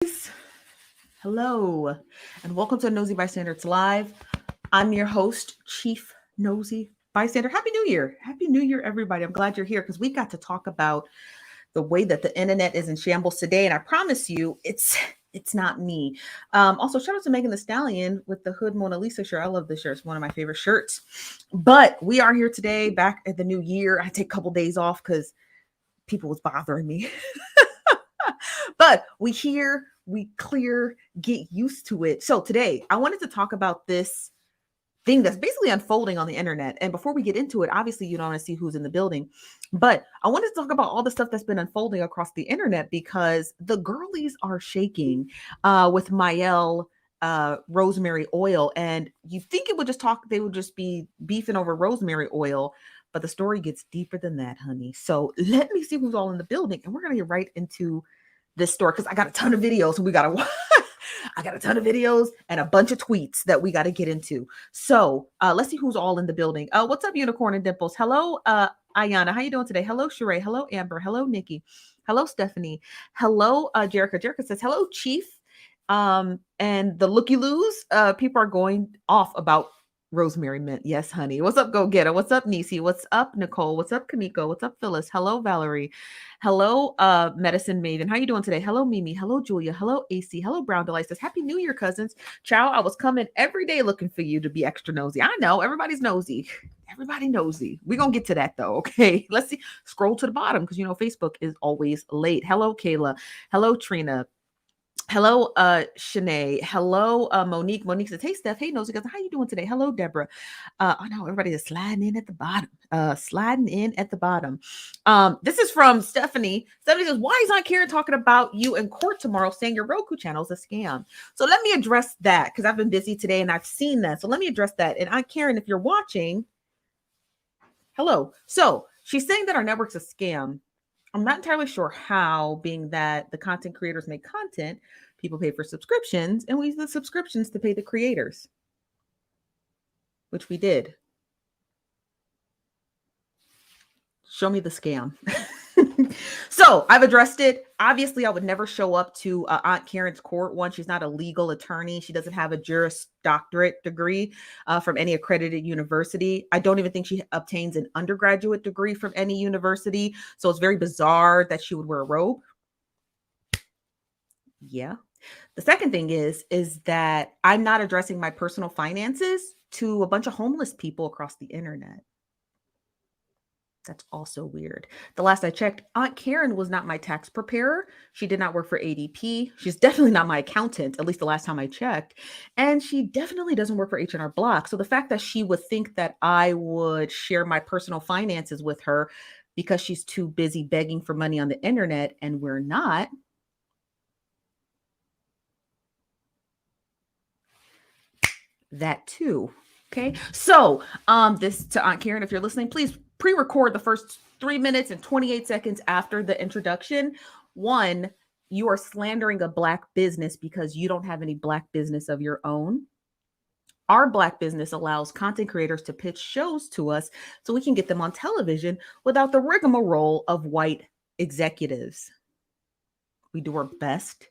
Guys, hello, and welcome to Nosy Bystanders Live. I'm your host, Chief Nosy Bystander. Happy New Year! Happy New Year, everybody! I'm glad you're here because we got to talk about the way that the internet is in shambles today, and I promise you, it's not me. Also, shout out to Megan the Stallion with the Hood Mona Lisa shirt. I love this shirt; it's one of my favorite shirts. But we are here today, back at the new year. I take a couple days off because people was bothering me. But we hear, we clear, get used to it. So today I wanted to talk about this thing that's basically unfolding on the internet. And before we get into it, obviously you don't want to see who's in the building, but I wanted to talk about all the stuff that's been unfolding across the internet because the girlies are shaking with Mielle Rosemary Oil. And you think it would just talk, they would just be beefing over rosemary oil. But the story gets deeper than that, honey. So let me see who's all in the building. And we're going to get right into this story because I got a ton of videos. So we got to I got a ton of videos and a bunch of tweets that we got to get into. So let's see who's all in the building. What's up, Unicorn and Dimples? Hello, Ayana. How you doing today? Hello, Sheree. Hello, Amber. Hello, Nikki. Hello, Stephanie. Hello, Jerica. Jerica says, hello, Chief. And the looky loos, people are going off about rosemary mint. Yes, honey. What's up, Go Getter? What's up, Nisi? What's up, Nicole? What's up, Kamiko? What's up, Phyllis? Hello, Valerie. Hello, Medicine Maven. How you doing today? Hello, Mimi. Hello, Julia. Hello, AC. Hello, Brown Delight says, Happy New Year, cousins. Ciao. I was coming every day looking for you to be extra nosy. I know everybody's nosy. Everybody nosy. We're gonna get to that though. Okay. Let's see. Scroll to the bottom because you know Facebook is always late. Hello, Kayla. Hello, Trina. Hello, Shanae. Hello, Monique. Monique says, hey, Steph. Hey, Nosy Cousin. How you doing today? Hello, Deborah. I know everybody is sliding in at the bottom. Sliding in at the bottom. This is from Stephanie. Stephanie says, why is Aunt Karen talking about you in court tomorrow saying your Roku channel is a scam? So let me address that because I've been busy today and I've seen that. So let me address that. And Aunt Karen, if you're watching, hello. So she's saying that our network's a scam. I'm not entirely sure how, being that the content creators make content, people pay for subscriptions, and we use the subscriptions to pay the creators, which we did. Show me the scam. So I've addressed it. Obviously, I would never show up to Aunt Karen's court. One, she's not a legal attorney. She doesn't have a Juris Doctorate degree from any accredited university. I don't even think she obtains an undergraduate degree from any university. So it's very bizarre that she would wear a robe. Yeah. The second thing is that I'm not addressing my personal finances to a bunch of homeless people across the internet. That's also weird. The last I checked, Aunt Karen was not my tax preparer. She did not work for ADP. She's definitely not my accountant, at least the last time I checked. And she definitely doesn't work for H&R Block. So the fact that she would think that I would share my personal finances with her because she's too busy begging for money on the internet and we're not. That too. Okay. So this to Aunt Karen, if you're listening, please pre-record the first 3 minutes and 28 seconds after the introduction. One, you are slandering a Black business because you don't have any Black business of your own. Our Black business allows content creators to pitch shows to us so we can get them on television without the rigmarole of white executives. We do our best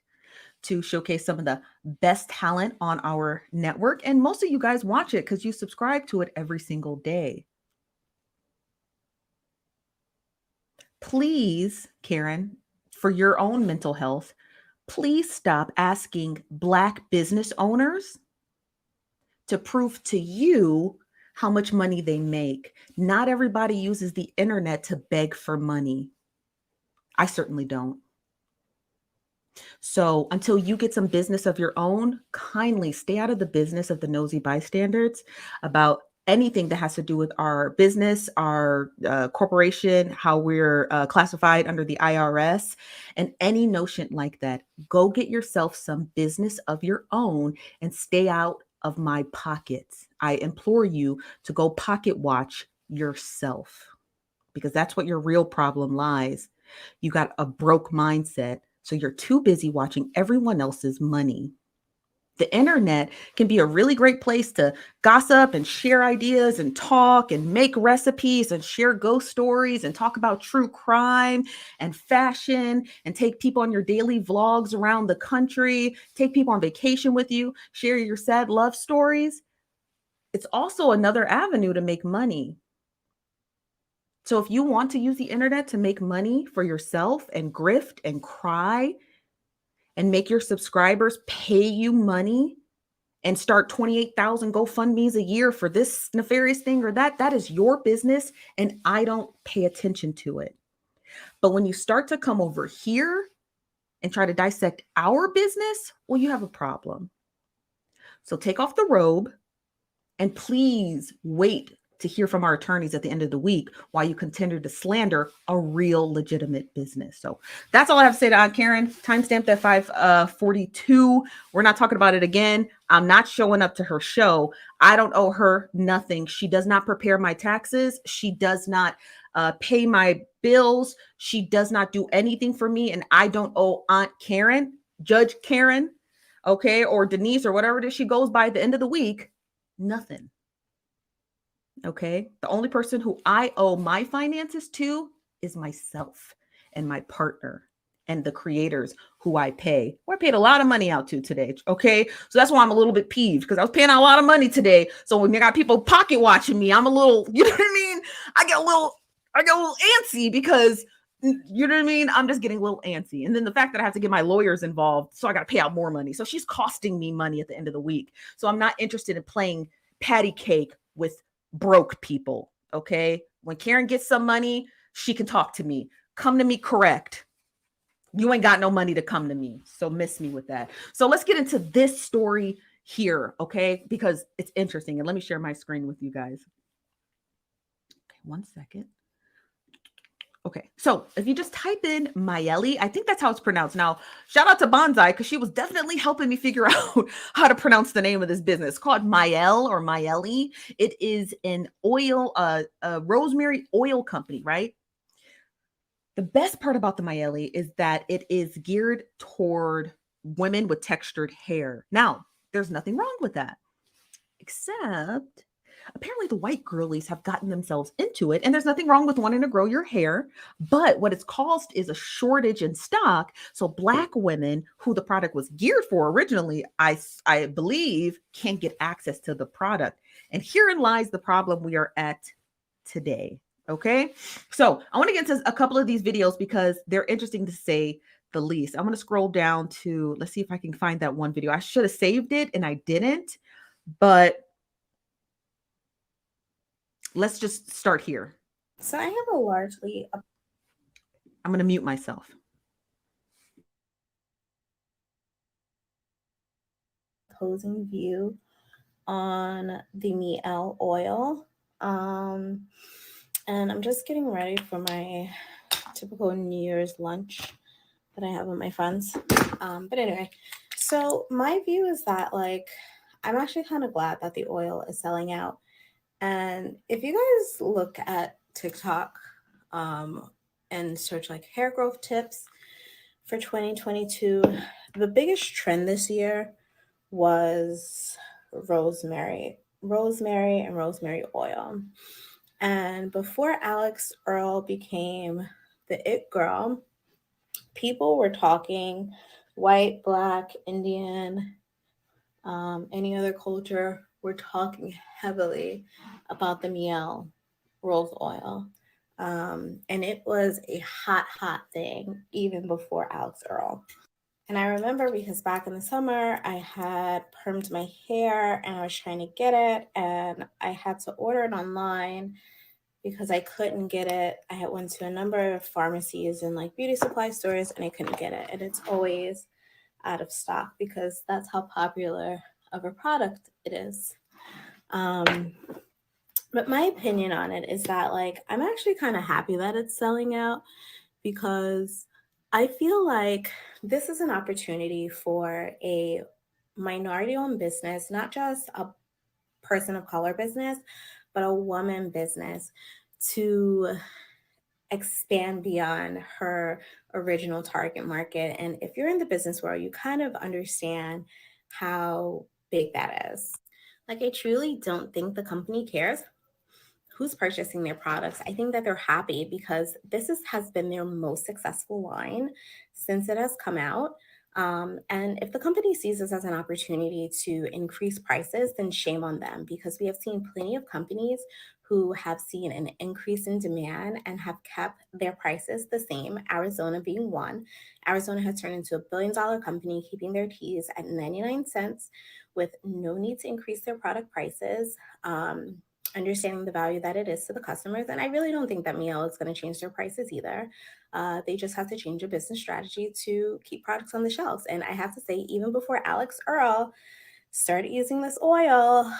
to showcase some of the best talent on our network. And most of you guys watch it because you subscribe to it every single day. Please, Karen, for your own mental health, please stop asking Black business owners to prove to you how much money they make. Not everybody uses the internet to beg for money. I certainly don't. So until you get some business of your own, kindly stay out of the business of the nosy bystanders about anything that has to do with our business, our corporation, how we're classified under the IRS, and any notion like that. Go get yourself some business of your own and stay out of my pockets. I implore you to go pocket watch yourself because that's what your real problem lies. You got a broke mindset. So you're too busy watching everyone else's money. The internet can be a really great place to gossip and share ideas and talk and make recipes and share ghost stories and talk about true crime and fashion and take people on your daily vlogs around the country, take people on vacation with you, share your sad love stories. It's also another avenue to make money. So if you want to use the internet to make money for yourself and grift and cry and make your subscribers pay you money and start 28,000 GoFundMe's a year for this nefarious thing or that, that is your business and I don't pay attention to it. But when you start to come over here and try to dissect our business, well, you have a problem. So take off the robe and please wait to hear from our attorneys at the end of the week while you continue to slander a real legitimate business. So that's all I have to say to Aunt Karen. Timestamped at 5:42. We're not talking about it again. I'm not showing up to her show. I don't owe her nothing. She does not prepare my taxes. She does not pay my bills. She does not do anything for me. And I don't owe Aunt Karen, Judge Karen, okay, or Denise or whatever it is she goes by at the end of the week, nothing. Okay. The only person who I owe my finances to is myself and my partner and the creators who I pay. Well, I paid a lot of money out to today. Okay. So that's why I'm a little bit peeved because I was paying out a lot of money today. So when you got people pocket watching me, I'm a little, you know what I mean? I get a little antsy because you know what I mean? I'm just getting a little antsy. And then the fact that I have to get my lawyers involved, so I got to pay out more money. So she's costing me money at the end of the week. So I'm not interested in playing patty cake with broke people. Okay. When Karen gets some money, she can talk to me. Come to me correct. You ain't got no money to come to me. So miss me with that. So let's get into this story here. Okay. Because it's interesting. And let me share my screen with you guys. Okay. 1 second. Okay, so if you just type in Mielle, I think that's how it's pronounced. Now, shout out to Bonsai because she was definitely helping me figure out how to pronounce the name of this business. It's called Mielle or Mielle. It is an oil, a rosemary oil company, right? The best part about the Mielle is that it is geared toward women with textured hair. Now, there's nothing wrong with that, except apparently the white girlies have gotten themselves into it, and there's nothing wrong with wanting to grow your hair, but what it's caused is a shortage in stock. So black women who the product was geared for originally, I believe, can't get access to the product. And herein lies the problem we are at today. Okay, so I want to get into a couple of these videos because they're interesting to say the least. I'm going to scroll down to, let's see if I can find that one video. I should have saved it and I didn't, but let's just start here. So I have a largely I'm going to mute myself. opposing view on the Mielle oil. And I'm just getting ready for my typical New Year's lunch that I have with my friends. But anyway, so my view is that I'm actually kind of glad that the oil is selling out. And if you guys look at TikTok and search hair growth tips for 2022, the biggest trend this year was rosemary and rosemary oil. And before Alex Earl became the it girl, people were talking white, black, Indian, any other culture, were talking heavily about the Mielle rose oil. And it was a hot thing even before Alex Earl. And I remember because back in the summer, I had permed my hair and I was trying to get it, and I had to order it online because I couldn't get it. I had went to a number of pharmacies and beauty supply stores and I couldn't get it. And it's always out of stock because that's how popular of a product it is. But my opinion on it is that I'm actually kind of happy that it's selling out because I feel like this is an opportunity for a minority-owned business, not just a person of color business, but a woman business, to expand beyond her original target market. And if you're in the business world, you kind of understand how big that is. Like, I truly don't think the company cares who's purchasing their products. I think that they're happy because has been their most successful line since it has come out. And if the company sees this as an opportunity to increase prices, then shame on them, because we have seen plenty of companies who have seen an increase in demand and have kept their prices the same, Arizona being one. Arizona has turned into $1 billion company, keeping their teas at 99 cents with no need to increase their product prices. Understanding the value that it is to the customers. And I really don't think that Mielle is going to change their prices either. They just have to change their business strategy to keep products on the shelves. And I have to say, even before Alex Earl started using this oil,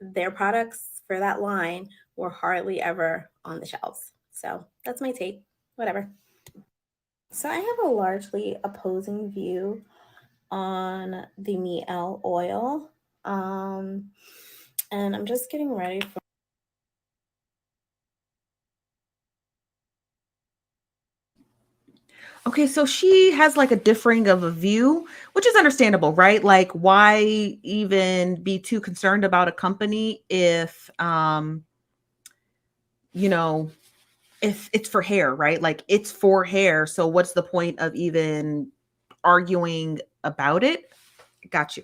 their products for that line were hardly ever on the shelves. So that's my take. Whatever. So I have a largely opposing view on the Mielle oil. And I'm just getting ready for. Okay, so she has like a differing of a view, which is understandable, right? Like, why even be too concerned about a company if you know, if it's for hair, right? Like, it's for hair. So what's the point of even arguing about it? Got you.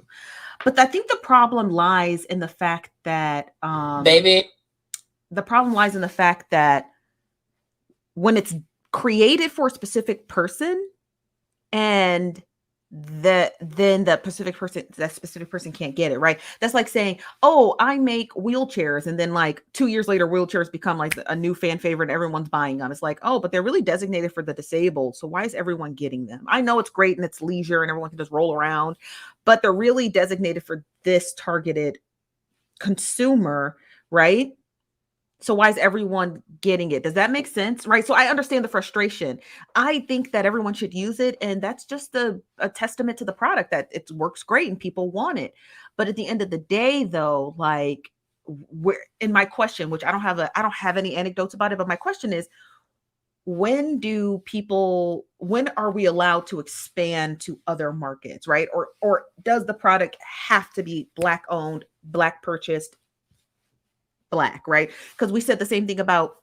But I think the problem lies in the fact that Baby. the problem lies in the fact that when it's created for a specific person, and then that specific person can't get it, right? That's like saying, oh, I make wheelchairs, and then like 2 years later wheelchairs become like a new fan favorite and everyone's buying them. It's like, oh, but they're really designated for the disabled, so why is everyone getting them? I know it's great and it's leisure and everyone can just roll around, but they're really designated for this targeted consumer, right? So why is everyone getting it? Does that make sense? Right. So I understand the frustration. I think that everyone should use it. And that's just a testament to the product that it works great and people want it. But at the end of the day, though, like, where in my question, which I don't have any anecdotes about it, but my question is, when are we allowed to expand to other markets, right? Or does the product have to be Black owned, Black purchased, Black, right? Because we said the same thing about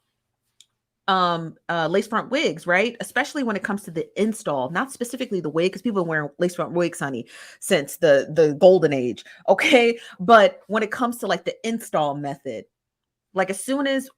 lace front wigs, right? Especially when it comes to the install, not specifically the wig, because people have been wearing lace front wigs, honey, since the golden age. Okay. But when it comes to like the install method, like as soon as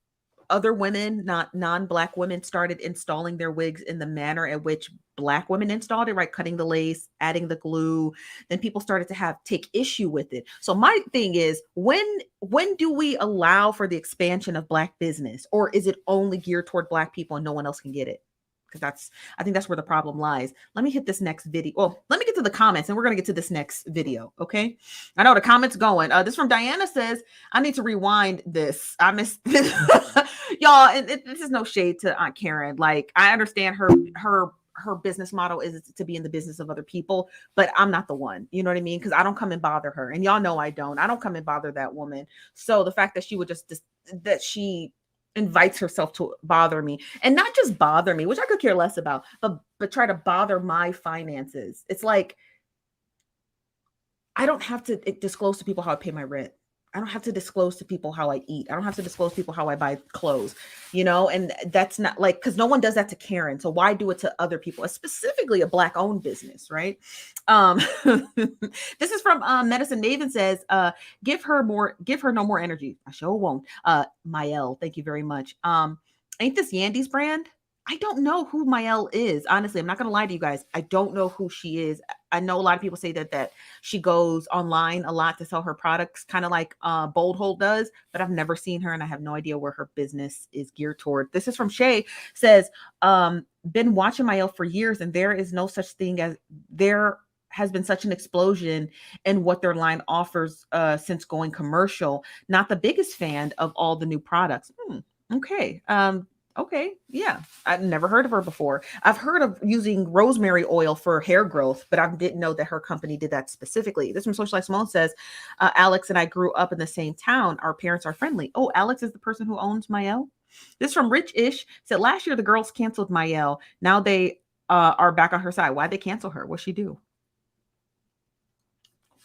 other women, not non-Black women, started installing their wigs in the manner at which Black women installed it, right? Cutting the lace, adding the glue, then people started to take issue with it. So my thing is, when do we allow for the expansion of Black business, or is it only geared toward Black people and no one else can get it? Because I think that's where the problem lies. Let me hit this next video. Well, let me get to the comments and we're going to get to this next video. Okay. I know the comments going. This from Diana says, I need to rewind this. I missed this. Y'all. This is no shade to Aunt Karen. Like, I understand her business model is to be in the business of other people, but I'm not the one, you know what I mean? Because I don't come and bother her. And y'all know I don't come and bother that woman. So the fact that she would that she invites herself to bother me, and not just bother me, which I could care less about, but try to bother my finances. It's like, I don't have to disclose to people how I pay my rent. I don't have to disclose to people how I eat. I don't have to disclose to people how I buy clothes, and that's not like, because no one does that to Karen. So why do it to other people, specifically a Black owned business, right? This is from Medicine Maven says, give her no more energy. I sure won't. Mielle, thank you very much. Ain't this Yandy's brand? I don't know who Mielle is. Honestly, I'm not going to lie to you guys. I don't know who she is. I know a lot of people say that she goes online a lot to sell her products, kind of like Bold Hold does, but I've never seen her and I have no idea where her business is geared toward. This is from Shay, says, been watching Mielle for years and there is no such thing as there has been such an explosion in what their line offers since going commercial. Not the biggest fan of all the new products. Okay. Okay. Yeah. I've never heard of her before. I've heard of using rosemary oil for hair growth, but I didn't know that her company did that specifically. This from Social Life Simone says, Alex and I grew up in the same town. Our parents are friendly. Oh, Alex is the person who owns Mielle. This from Rich Ish said, last year the girls canceled Mielle. Now they are back on her side. Why'd they cancel her? What'd she do?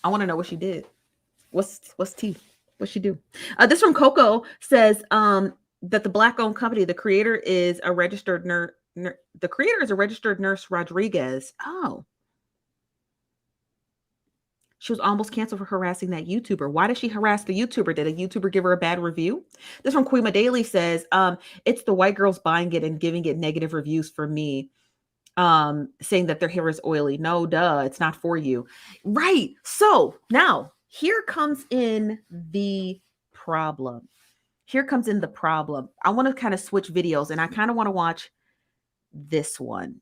I want to know what she did. What's tea? What'd she do? This from Coco says that the Black-owned company, the creator is a registered nurse. The creator is a registered nurse, Rodriguez. Oh, she was almost canceled for harassing that YouTuber. Why did she harass the YouTuber? Did a YouTuber give her a bad review? This from Quima Daily says, it's the white girls buying it and giving it negative reviews for me, saying that their hair is oily. No, duh, it's not for you. Right. So now here comes in the problem. Here comes in the problem. I want to kind of switch videos, and I kind of want to watch this one.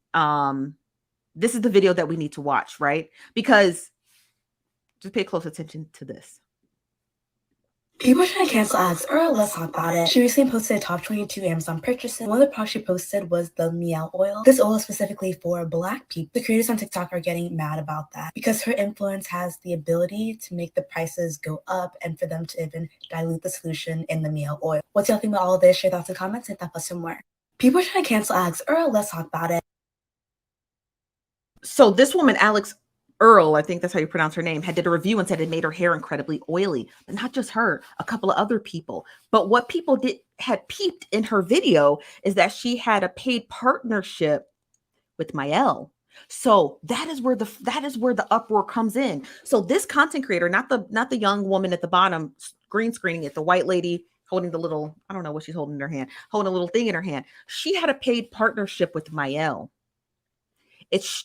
This is the video that we need to watch, right? Because just pay close attention to this. People trying to cancel ads, or let's talk about it. She recently posted top 22 Amazon purchases. One of the products she posted was the Mielle oil. This oil is specifically for Black people. The creators on TikTok are getting mad about that because her influence has the ability to make the prices go up and for them to even dilute the solution in the Mielle oil. What's your think about all of this? Share thoughts in the comments, hit that plus some more. People trying to cancel ads, or let's talk about it. So this woman, Alex Earl, I think that's how you pronounce her name, had did a review and said it made her hair incredibly oily. But not just her, a couple of other people. But what people had peeped in her video is that she had a paid partnership with Mielle. So that is where the uproar comes in. So this content creator, not the young woman at the bottom green screening it, the white lady holding the little, I don't know what she's holding in her hand, holding a little thing in her hand. She had a paid partnership with Mielle.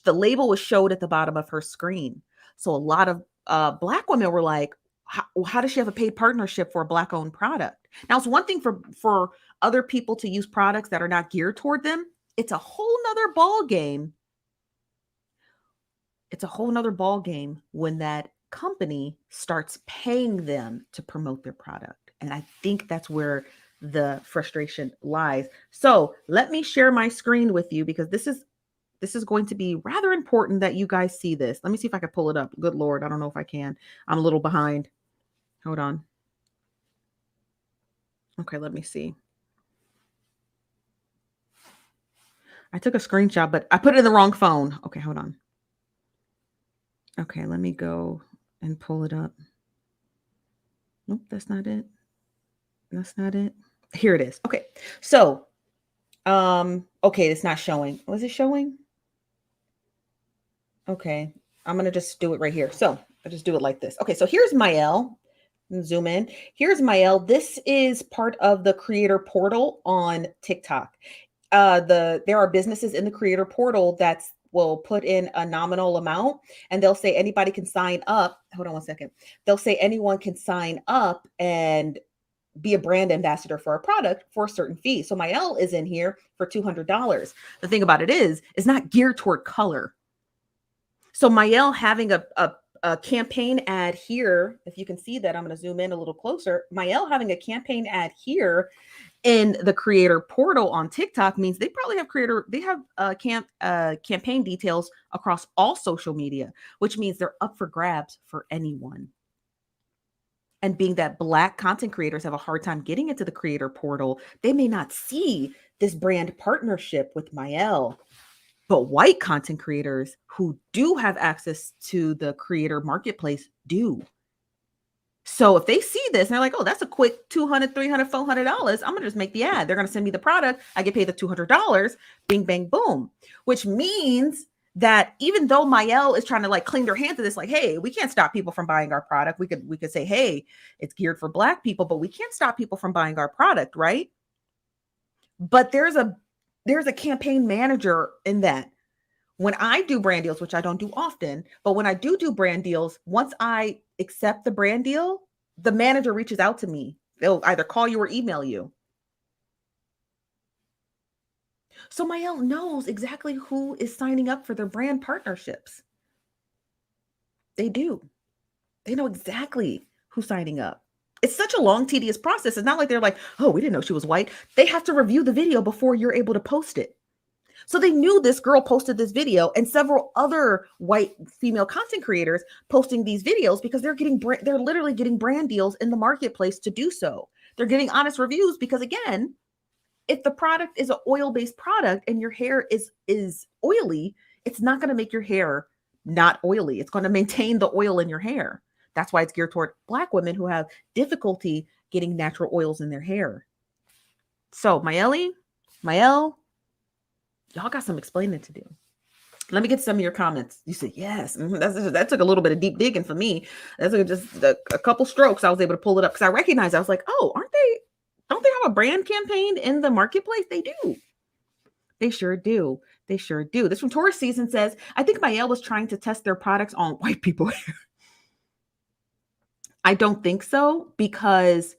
The label was showed at the bottom of her screen. So a lot of Black women were like, how does she have a paid partnership for a Black-owned product? Now, it's one thing for other people to use products that are not geared toward them. It's a whole nother ball game. It's a whole nother ball game when that company starts paying them to promote their product. And I think that's where the frustration lies. So let me share my screen with you because this is going to be rather important that you guys see this. Let me see if I can pull it up. Good Lord, I don't know if I can. I'm a little behind. Hold on. Okay, let me see. I took a screenshot, but I put it in the wrong phone. Okay, hold on. Okay, let me go and pull it up. Nope, that's not it. That's not it. Here it is. Okay, so, okay, it's not showing. Was it showing? Okay, I'm going to just do it right here. So I'll just do it like this. Okay, so here's Mielle. Zoom in. Here's Mielle. This is part of the creator portal on TikTok. There are businesses in the creator portal that will put in a nominal amount and they'll say anybody can sign up. Hold on one second. They'll say anyone can sign up and be a brand ambassador for a product for a certain fee. So Mielle is in here for $200. The thing about it is not geared toward color. So Mielle having a campaign ad here, if you can see that, I'm going to zoom in a little closer. Mielle having a campaign ad here in the creator portal on TikTok means they probably have campaign details across all social media, which means they're up for grabs for anyone. And being that Black content creators have a hard time getting into the creator portal, they may not see this brand partnership with Mielle. But white content creators who do have access to the creator marketplace do. So if they see this and they're like, oh, that's a quick $200, $300, $400, I'm going to just make the ad. They're going to send me the product. I get paid the $200, bing, bang, boom, which means that even though Mielle is trying to like clean their hands of this, like, hey, we can't stop people from buying our product. We could say, hey, it's geared for Black people, but we can't stop people from buying our product, right? But there's a campaign manager in that. When I do brand deals, which I don't do often, but when I do brand deals, once I accept the brand deal, the manager reaches out to me. They'll either call you or email you. So Mielle knows exactly who is signing up for their brand partnerships. They do. They know exactly who's signing up. It's such a long, tedious process. It's not like they're like, oh, we didn't know she was white. They have to review the video before you're able to post it. So they knew this girl posted this video and several other white female content creators posting these videos because they're literally getting brand deals in the marketplace to do so. They're getting honest reviews because, again, if the product is an oil-based product and your hair is oily, it's not going to make your hair not oily. It's going to maintain the oil in your hair. That's why it's geared toward Black women who have difficulty getting natural oils in their hair. So Mielle, y'all got some explaining to do. Let me get some of your comments. You said, yes, that took a little bit of deep digging for me. That's just a couple strokes. I was able to pull it up because I recognized, I was like, oh, don't they have a brand campaign in the marketplace? They do. They sure do. They sure do. This from Taurus Season says, I think Mielle was trying to test their products on white people. I don't think so because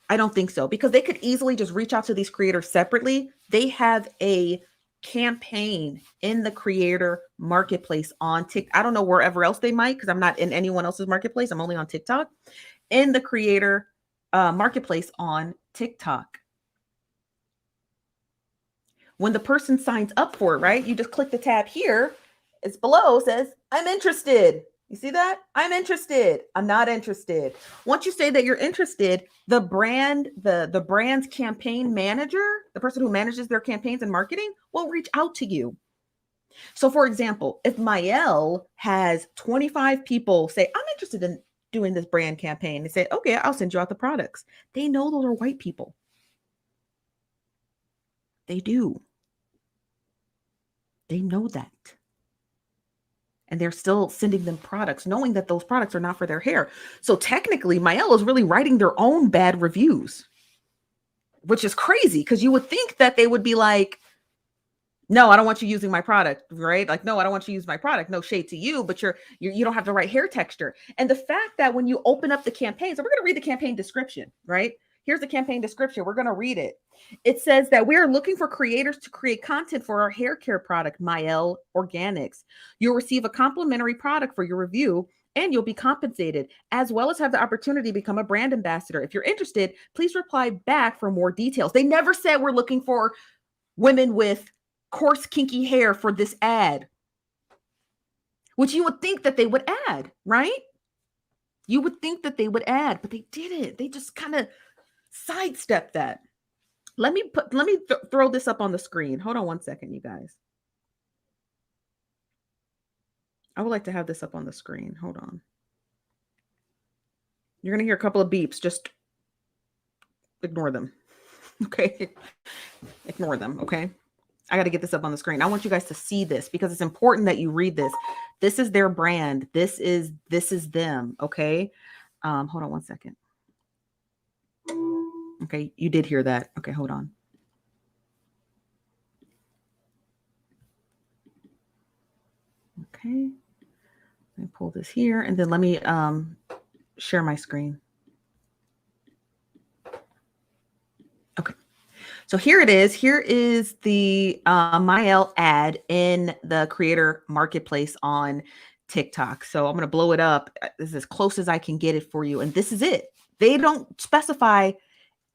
they could easily just reach out to these creators separately. They have a campaign in the creator marketplace on TikTok. I don't know wherever else they might, because I'm not in anyone else's marketplace. I'm only on TikTok. In the creator marketplace on TikTok. When the person signs up for it, right? You just click the tab here. It's below, says, I'm interested. You see that? I'm interested. I'm not interested. Once you say that you're interested, the brand's campaign manager, the person who manages their campaigns and marketing, will reach out to you. So for example, if Mielle has 25 people say, I'm interested in doing this brand campaign, they say, okay, I'll send you out the products. They know those are white people. They do. They know that. And they're still sending them products, knowing that those products are not for their hair. So technically, Mielle is really writing their own bad reviews, which is crazy because you would think that they would be like, no, I don't want you using my product, right? Like, no, I don't want you to use my product. No shade to you, but you don't have the right hair texture. And the fact that when you open up the campaign, so we're going to read the campaign description, right? Here's the campaign description. We're going to read it. It says that we are looking for creators to create content for our hair care product, Mielle Organics. You'll receive a complimentary product for your review, and you'll be compensated, as well as have the opportunity to become a brand ambassador. If you're interested, please reply back for more details. They never said we're looking for women with coarse, kinky hair for this ad, which you would think that they would add, right? You would think that they would add, but they didn't. They just kind of sidestep that. Let me throw this up on the screen. Hold on one second, you guys. I would like to have this up on the screen. Hold on. You're going to hear a couple of beeps. Just ignore them. Okay. Ignore them. Okay. I got to get this up on the screen. I want you guys to see this because it's important that you read this. This is their brand. This is them. Okay. Hold on one second. Okay, you did hear that. Okay, hold on. Okay, let me pull this here and then let me share my screen. Okay, so here it is. Here is the Mielle ad in the creator marketplace on TikTok. So I'm going to blow it up. This is as close as I can get it for you. And this is it. They don't specify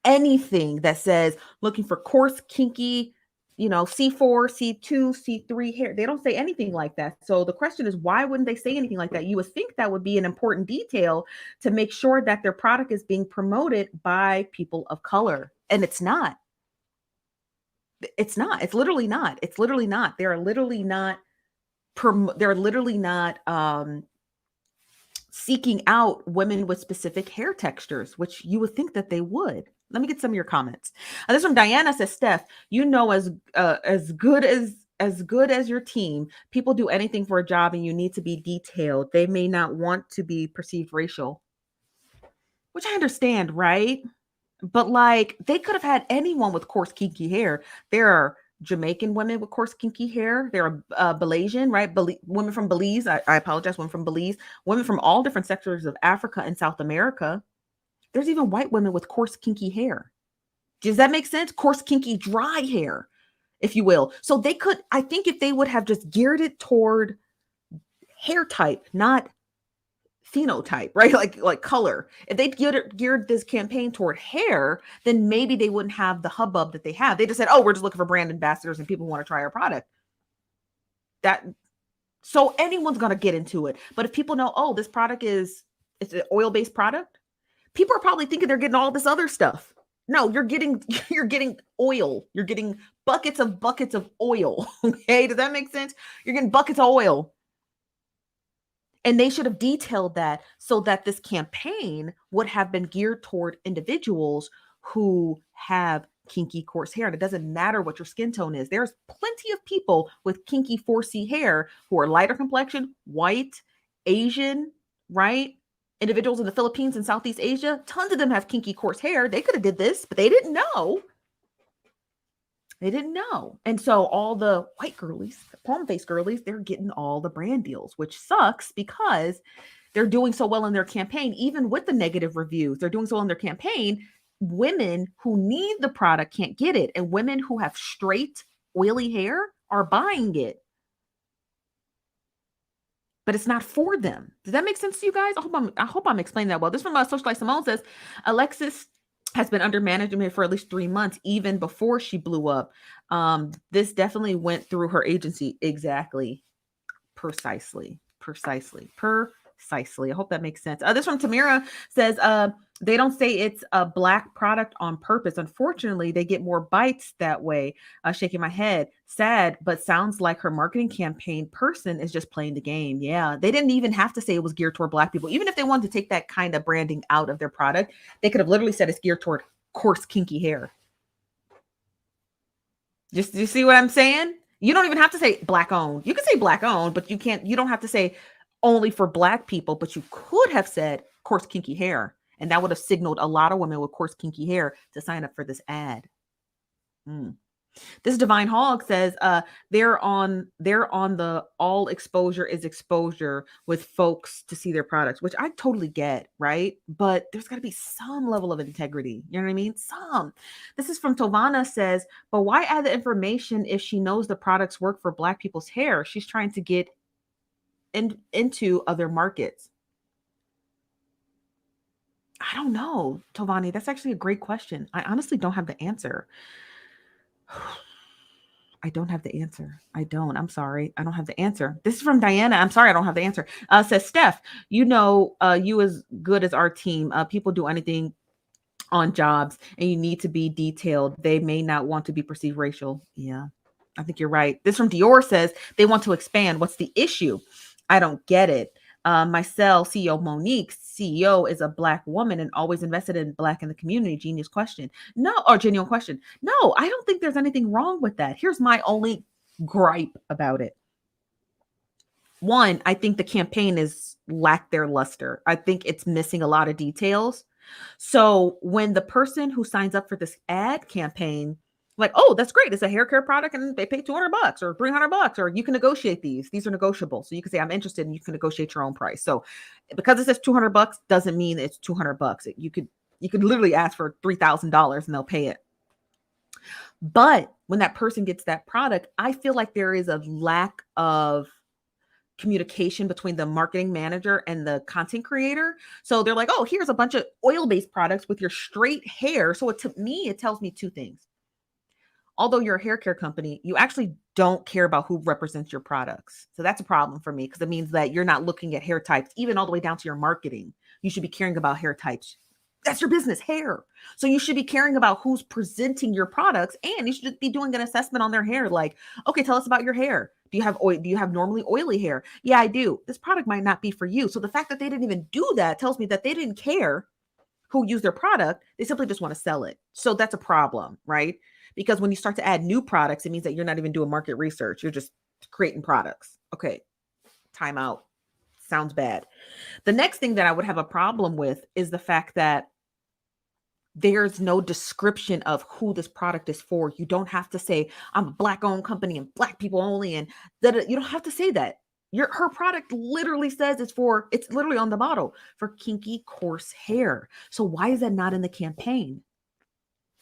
anything that says looking for coarse, kinky, C4, C2, C3 hair. They don't say anything like that. So the question is, why wouldn't they say anything like that? You would think that would be an important detail to make sure that their product is being promoted by people of color. And it's not. It's not. It's literally not. It's literally not. They're literally not seeking out women with specific hair textures, which you would think that they would. Let me get some of your comments. This from Diana says, Steph, as good as your team, people do anything for a job and you need to be detailed. They may not want to be perceived racial, which I understand, right? But like, they could have had anyone with coarse, kinky hair. There are Jamaican women with coarse, kinky hair. There are Belizean, right? Women from Belize. I apologize. Women from Belize. Women from all different sectors of Africa and South America. There's even white women with coarse, kinky hair. Does that make sense? Coarse, kinky, dry hair, if you will. So they could, I think if they would have just geared it toward hair type, not phenotype, right? Like color. If they geared this campaign toward hair, then maybe they wouldn't have the hubbub that they have. They just said, oh, we're just looking for brand ambassadors and people who want to try our product. So anyone's going to get into it. But if people know, oh, this product it's an oil-based product, people are probably thinking they're getting all this other stuff. No, you're getting oil. You're getting buckets of oil. Okay. Does that make sense? You're getting buckets of oil. And they should have detailed that so that this campaign would have been geared toward individuals who have kinky coarse hair. And it doesn't matter what your skin tone is. There's plenty of people with kinky 4C hair who are lighter complexion, white, Asian, right? Individuals in the Philippines and Southeast Asia, tons of them have kinky coarse hair. They could have did this, but they didn't know. They didn't know. And so all the white girlies, the palm face girlies, they're getting all the brand deals, which sucks because they're doing so well in their campaign, even with the negative reviews. They're doing so well in their campaign. Women who need the product can't get it. And women who have straight, oily hair are buying it. But it's not for them. Does that make sense to you guys? I hope I'm explaining that well. This from Socialite Simone says, Alexis has been under management for at least 3 months, even before she blew up. This definitely went through her agency. Exactly. Precisely. I hope that makes sense. This from Tamira says, they don't say it's a black product on purpose. Unfortunately, they get more bites that way. Shaking my head. Sad, but sounds like her marketing campaign person is just playing the game. Yeah, they didn't even have to say it was geared toward black people. Even if they wanted to take that kind of branding out of their product, they could have literally said it's geared toward coarse, kinky hair. Just, you see what I'm saying? You don't even have to say black owned. You can say black owned, but you don't have to say only for black people, but you could have said coarse, kinky hair. And that would have signaled a lot of women with coarse, kinky hair to sign up for this ad. This Divine Hog says they're on the all exposure is exposure with folks to see their products, which I totally get, right? But there's got to be some level of integrity. You know what I mean? Some. This is from Tovana says, but why add the information if she knows the products work for black people's hair? She's trying to get into other markets. I don't know, Tovani. That's actually a great question. I honestly don't have the answer. I don't have the answer. I'm sorry. I don't have the answer. This is from Diana. I'm sorry. I don't have the answer. Says Steph, you as good as our team. People do anything on jobs and you need to be detailed. They may not want to be perceived racial. Yeah, I think you're right. This from Dior says they want to expand. What's the issue? I don't get it. Myself, CEO Monique, CEO is a black woman and always invested in black in the community. Genuine question. No, I don't think there's anything wrong with that. Here's my only gripe about it. One, I think the campaign is lack their luster. I think it's missing a lot of details. So when the person who signs up for this ad campaign, like, oh, that's great. It's a hair care product and they pay $200 or $300, or you can negotiate these. These are negotiable. So you can say, I'm interested, and you can negotiate your own price. So because it says $200 doesn't mean it's $200. You could literally ask for $3,000 and they'll pay it. But when that person gets that product, I feel like there is a lack of communication between the marketing manager and the content creator. So they're like, oh, here's a bunch of oil-based products with your straight hair. So to me, it tells me two things. Although you're a hair care company, you actually don't care about who represents your products. So that's a problem for me because it means that you're not looking at hair types, even all the way down to your marketing. You should be caring about hair types. That's your business, hair. So you should be caring about who's presenting your products, and you should be doing an assessment on their hair. Like, okay, tell us about your hair. Do you have oil? Do you have normally oily hair? Yeah, I do. This product might not be for you. So the fact that they didn't even do that tells me that they didn't care who used their product. They simply just want to sell it. So that's a problem, right? Because when you start to add new products, it means that you're not even doing market research. You're just creating products. Okay, time out. Sounds bad. The next thing that I would have a problem with is the fact that there's no description of who this product is for. You don't have to say, I'm a black-owned company and black people only, and that you don't have to say that. Her product literally says it's literally on the bottle for kinky, coarse hair. So why is that not in the campaign?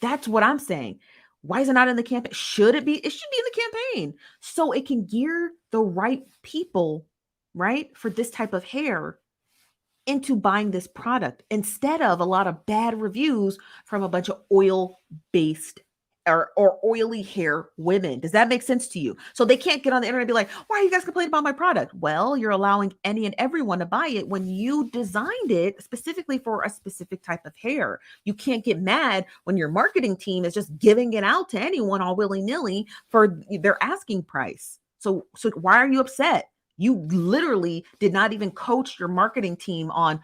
That's what I'm saying. Why is it not in the campaign? Should it be? It should be in the campaign so it can gear the right people, right, for this type of hair into buying this product instead of a lot of bad reviews from a bunch of oil-based or oily hair women. Does that make sense to you? So they can't get on the internet and be like, why are you guys complaining about my product? Well, you're allowing any and everyone to buy it when you designed it specifically for a specific type of hair. You can't get mad when your marketing team is just giving it out to anyone all willy-nilly for their asking price. So why are you upset? You literally did not even coach your marketing team on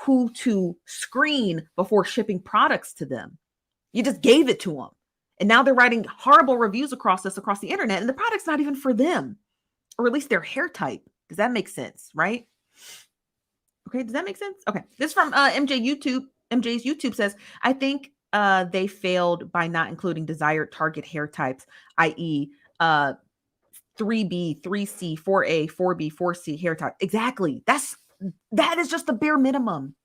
who to screen before shipping products to them. You just gave it to them. And now they're writing horrible reviews across the internet, and the product's not even for them, or at least their hair type. Does that make sense? Right? Okay. Does that make sense? Okay. This is from MJ's YouTube says, I think they failed by not including desired target hair types, i.e., 3B, 3C, 4A, 4B, 4C hair type. Exactly. That is just the bare minimum.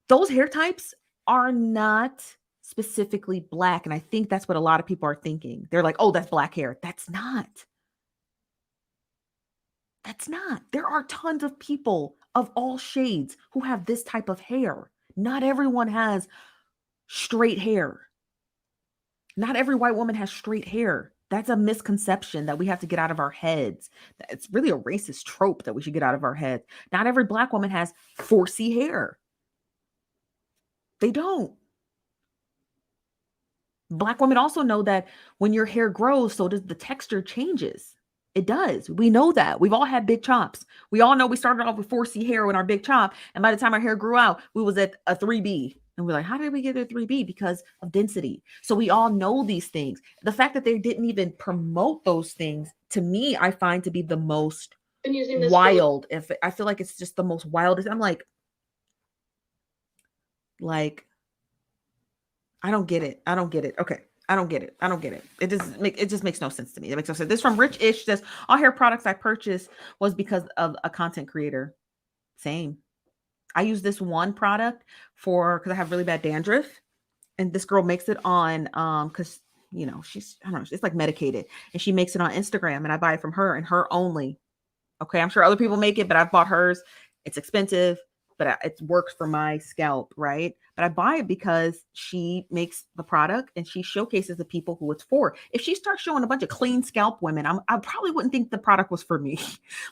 Those hair types are not specifically Black. And I think that's what a lot of people are thinking. They're like, oh, that's Black hair. That's not. That's not. There are tons of people of all shades who have this type of hair. Not everyone has straight hair. Not every white woman has straight hair. That's a misconception that we have to get out of our heads. It's really a racist trope that we should get out of our heads. Not every Black woman has 4C hair. They don't. Black women also know that when your hair grows, so does the texture changes. It does. We know that. We've all had big chops. We all know we started off with 4C hair in our big chop. And by the time our hair grew out, we was at a 3B. And we're like, how did we get to 3B? Because of density. So we all know these things. The fact that they didn't even promote those things, to me, I find to be the most wild. If I feel like it's just the most wildest. I'm like, I don't get it. I don't get it. Okay. I don't get it. I don't get it. It just makes no sense to me. It makes no sense. This from Rich Ish says, all hair products I purchased was because of a content creator. Same. I use this one product because I have really bad dandruff, and this girl makes it on, because she's, I don't know, it's like medicated, and she makes it on Instagram, and I buy it from her and her only. Okay. I'm sure other people make it, but I've bought hers. It's expensive, but it works for my scalp. Right. But I buy it because she makes the product and she showcases the people who it's for. If she starts showing a bunch of clean scalp women, I probably wouldn't think the product was for me.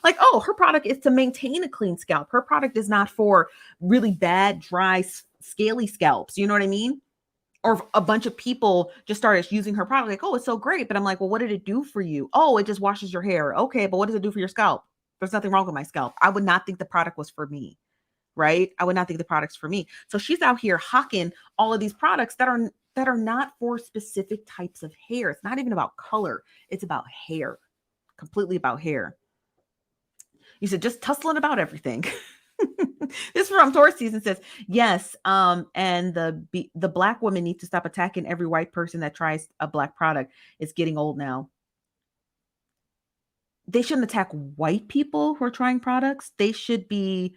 Like, oh, her product is to maintain a clean scalp. Her product is not for really bad, dry, scaly scalps. You know what I mean? Or if a bunch of people just started using her product, like, oh, it's so great. But I'm like, well, what did it do for you? Oh, it just washes your hair. Okay, but what does it do for your scalp? There's nothing wrong with my scalp. I would not think the product was for me. Right? I would not think the product's for me. So she's out here hawking all of these products that are not for specific types of hair. It's not even about color. It's about hair. Completely about hair. You said just tussling about everything. This from Taurus Season says, yes. And the Black women need to stop attacking every white person that tries a Black product. It's getting old now. They shouldn't attack white people who are trying products. They should be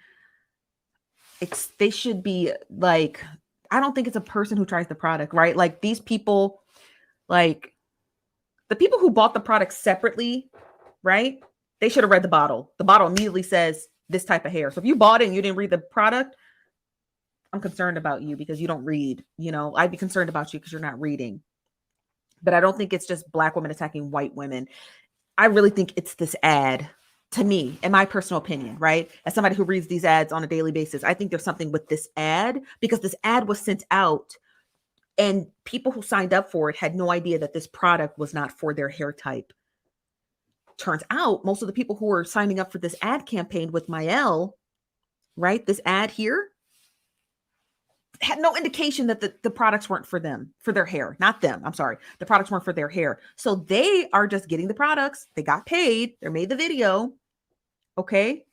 like, I don't think it's a person who tries the product, right? Like these people, like the people who bought the product separately, right? They should have read the bottle. The bottle immediately says this type of hair. So if you bought it and you didn't read the product, I'm concerned about you because you don't read. I'd be concerned about you because you're not reading. But I don't think it's just Black women attacking white women. I really think it's this ad. To me, in my personal opinion, right? As somebody who reads these ads on a daily basis, I think there's something with this ad because this ad was sent out and people who signed up for it had no idea that this product was not for their hair type. Turns out most of the people who were signing up for this ad campaign with Mielle, right? This ad here had no indication that the products weren't for them, for their hair, not them. I'm sorry. The products weren't for their hair. So they are just getting the products. They got paid. They made the video. Okay.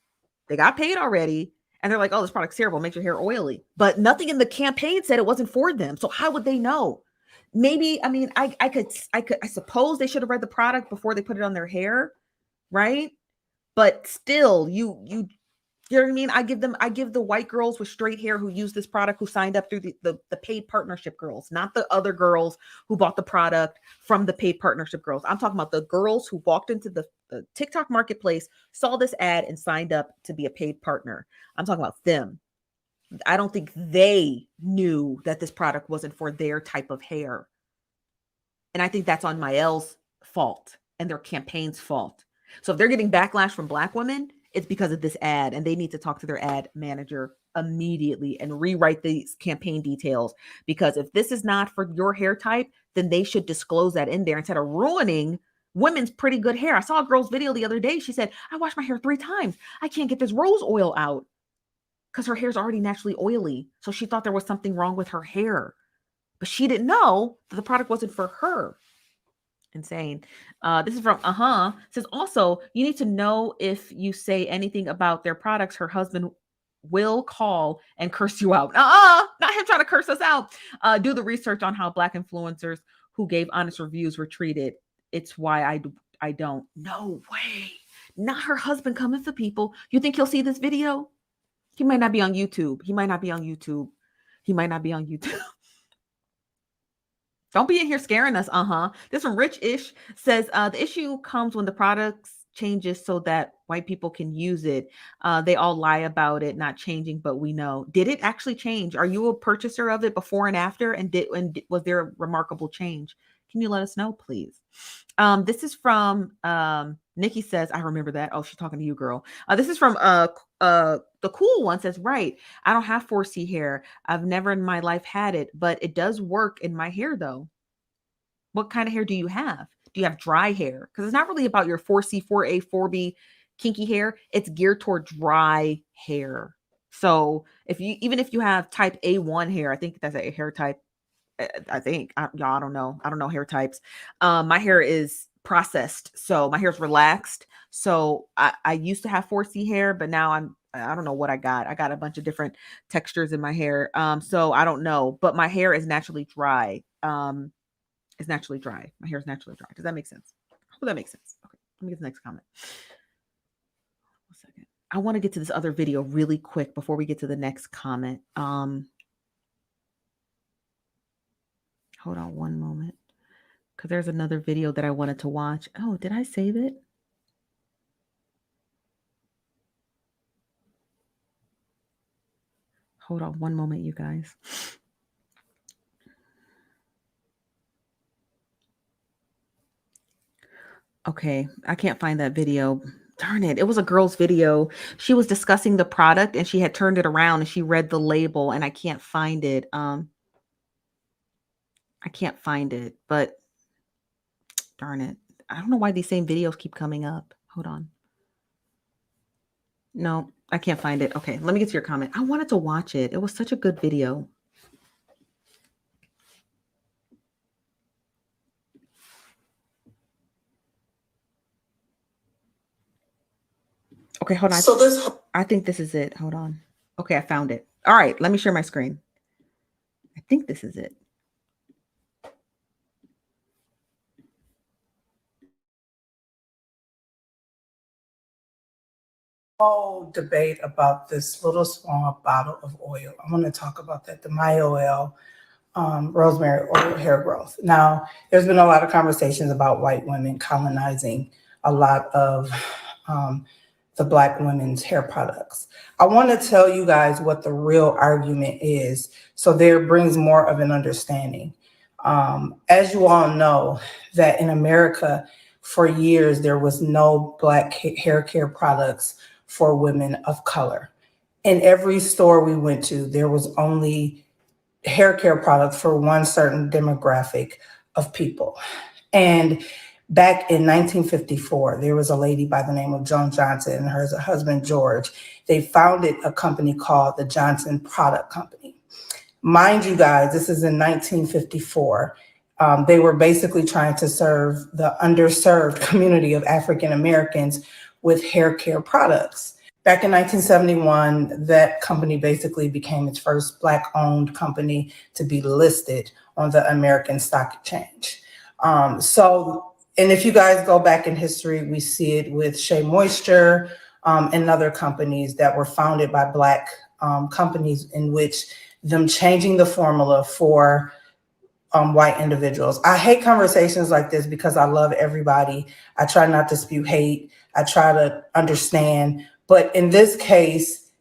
They got paid already. And they're like, oh, this product's terrible. Makes your hair oily. But nothing in the campaign said it wasn't for them. So how would they know? Maybe, I mean, I suppose they should have read the product before they put it on their hair. Right. But still, you know what I mean? I give the white girls with straight hair who use this product, who signed up through the paid partnership girls, not the other girls who bought the product from the paid partnership girls. I'm talking about the girls who walked into the TikTok marketplace, saw this ad and signed up to be a paid partner. I'm talking about them. I don't think they knew that this product wasn't for their type of hair. And I think that's on Mielle's fault and their campaign's fault. So if they're getting backlash from Black women, it's because of this ad, and they need to talk to their ad manager immediately and rewrite these campaign details. Because if this is not for your hair type, then they should disclose that in there instead of ruining women's pretty good hair. I saw a girl's video the other day. She said, I wash my hair 3 times. I can't get this rose oil out because her hair's already naturally oily. So she thought there was something wrong with her hair, but she didn't know that the product wasn't for her. Insane. This is from says also you need to know if you say anything about their products, her husband will call and curse you out. Not him trying to curse us out. Do the research on how Black influencers who gave honest reviews were treated. It's why I don't. No way. Not her husband coming for people. You think he'll see this video? He might not be on YouTube. He might not be on YouTube. Don't be in here scaring us. This one, Rich Ish, says the issue comes when the products changes so that white people can use it. They all lie about it not changing, but we know. Did it actually change? Are you a purchaser of it before and after? And was there a remarkable change? Can you let us know, please? This is from Nikki says, I remember that. Oh, she's talking to you, girl. This is from the cool one says, right. I don't have 4C hair. I've never in my life had it, but it does work in my hair though. What kind of hair do you have? Do you have dry hair? Because it's not really about your 4C, 4A, 4B kinky hair. It's geared toward dry hair. So even if you have type A1 hair, I think that's a hair type. I don't know. I don't know hair types. My hair is processed. So my hair is relaxed. So I used to have 4C hair, but now I don't know what I got. I got a bunch of different textures in my hair. So I don't know, but my hair is naturally dry. It's naturally dry. My hair is naturally dry. Does that make sense? I hope that makes sense. Okay. Let me get the next comment. 1 second. I want to get to this other video really quick before we get to the next comment. Hold on one moment, because there's another video that I wanted to watch. Oh, did I save it? Hold on one moment, you guys. Okay, I can't find that video. Darn it. It was a girl's video. She was discussing the product and she had turned it around and she read the label and I can't find it. I can't find it, but darn it. I don't know why these same videos keep coming up. Hold on. No, I can't find it. Okay, let me get to your comment. I wanted to watch it. It was such a good video. Okay, hold on. I think this is it. Hold on. Okay, I found it. All right, let me share my screen. I think this is it. Whole debate about this little small bottle of oil. I want to talk about that, the Mielle Rosemary Oil hair growth. Now, there's been a lot of conversations about white women colonizing a lot of the Black women's hair products. I want to tell you guys what the real argument is, so there brings more of an understanding. As you all know, that in America, for years, there was no Black hair care products for women of color. In every store we went to, there was only hair care products for one certain demographic of people. And back in 1954, there was a lady by the name of Joan Johnson and her husband, George. They founded a company called the Johnson Product Company. Mind you guys, this is in 1954. They were basically trying to serve the underserved community of African Americans with hair care products. Back in 1971, that company basically became its first Black-owned company to be listed on the American Stock Exchange. And if you guys go back in history, we see it with Shea Moisture and other companies that were founded by Black companies, in which them changing the formula for white individuals. I hate conversations like this because I love everybody. I try not to spew hate. I try to understand. But in this case,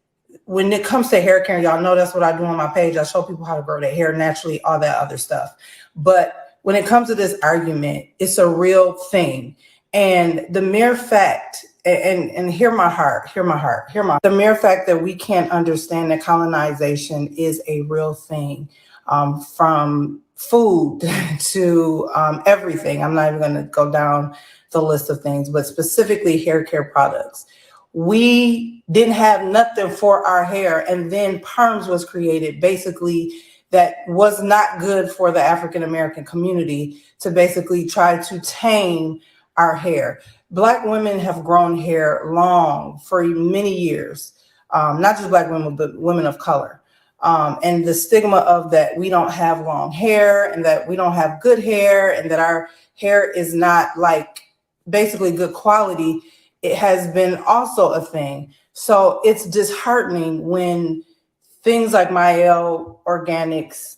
when it comes to hair care, y'all know that's what I do on my page. I show people how to grow their hair naturally, all that other stuff. But when it comes to this argument, it's a real thing. And the mere fact, and hear my heart, the mere fact that we can't understand that colonization is a real thing, from food to everything. I'm not even going to go down the list of things, but specifically hair care products. We didn't have nothing for our hair, and then perms was created, basically that was not good for the African American community, to basically try to tame our hair. Black women have grown hair long for many years, not just Black women, but women of color. And the stigma of that we don't have long hair and that we don't have good hair and that our hair is not like basically good quality, it has been also a thing. So it's disheartening when things like Mielle Organics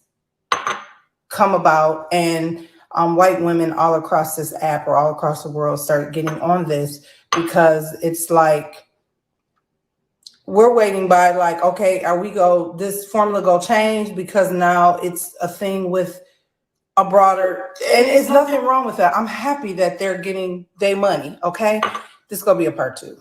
come about and white women all across this app or all across the world start getting on this, because it's like we're waiting by like, okay, this formula go change because now it's a thing with a broader, and it's nothing wrong with that. I'm happy that they're getting their money, okay? This is gonna be a part 2.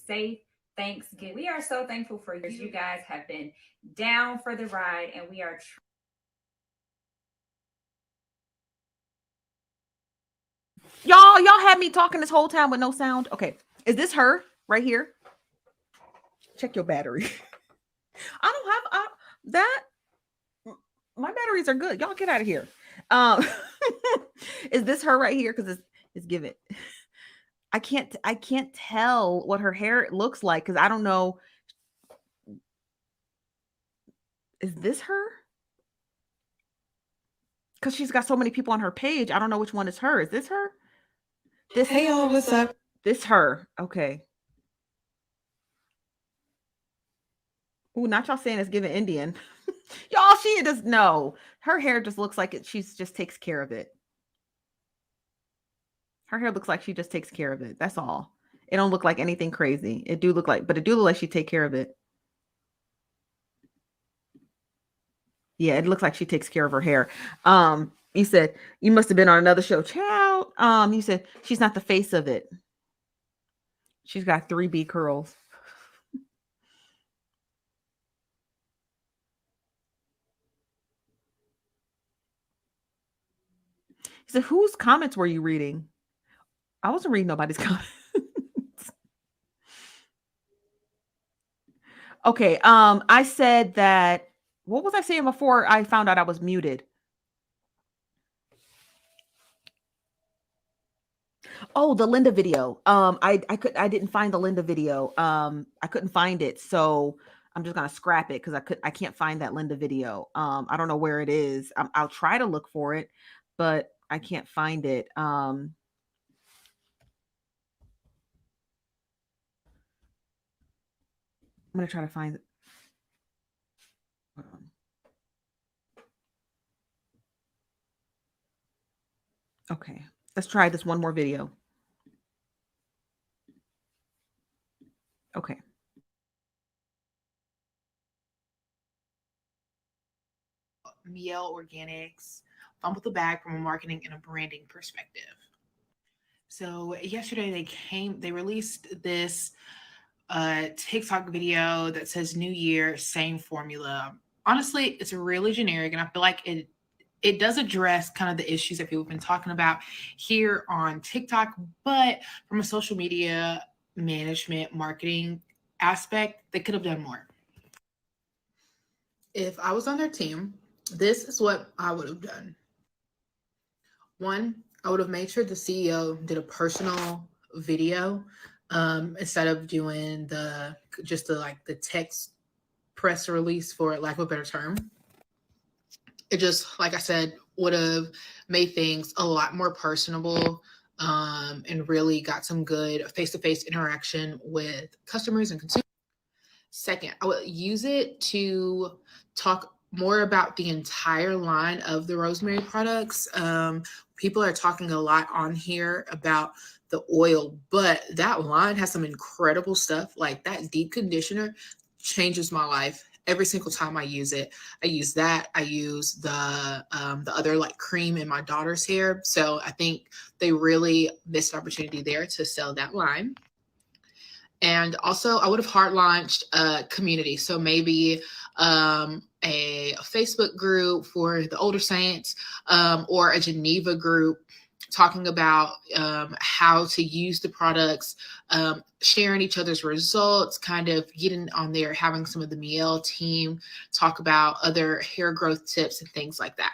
Safe Thanksgiving. We are so thankful for you. You guys have been down for the ride, and we are. Y'all had me talking this whole time with no sound. Okay, is this her right here? Check your battery. I don't have that. My batteries are good. Y'all get out of here. Um, is this her right here? Because it's giving. I can't tell what her hair looks like because I don't know. Is this her? Because she's got so many people on her page. I don't know which one is her. Is this her? This Hey y'all, what's up? This her. Okay. Ooh, not y'all saying it's giving Indian. Y'all, she does no. Her hair just looks like it. She's just takes care of it. Her hair looks like she just takes care of it. That's all. It don't look like anything crazy. It do look like she take care of it. Yeah, it looks like she takes care of her hair. You said you must have been on another show. Child. You said she's not the face of it. She's got 3B curls. He said, whose comments were you reading? I wasn't reading nobody's comments. Okay. I said that. What was I saying before I found out I was muted? Oh, the Linda video. I didn't find the Linda video. I couldn't find it, so I'm just gonna scrap it because I can't find that Linda video. I don't know where it is. I'll try to look for it, but I can't find it. I'm gonna try to find it. Hold on. Okay, let's try this one more video. Okay. Mielle Organics, fumbled the bag from a marketing and a branding perspective. So yesterday they released this TikTok video that says New Year, same formula. Honestly, it's really generic, and I feel like it does address kind of the issues that people have been talking about here on TikTok, but from a social media management marketing aspect, they could have done more. If I was on their team, this is what I would have done. One, I would have made sure the CEO did a personal video instead of doing the text press release, for lack of a better term. It just, like I said, would have made things a lot more personable and really got some good face-to-face interaction with customers and consumers. Second, I would use it to talk more about the entire line of the Rosemary products. People are talking a lot on here about the oil, but that line has some incredible stuff. Like that deep conditioner changes my life every single time I use it. I use that. I use the other like cream in my daughter's hair. So I think they really missed an opportunity there to sell that line. And also, I would have hard launched a community. So maybe a Facebook group for the older saints or a Geneva group talking about how to use the products, sharing each other's results, kind of getting on there, having some of the Mielle team talk about other hair growth tips and things like that.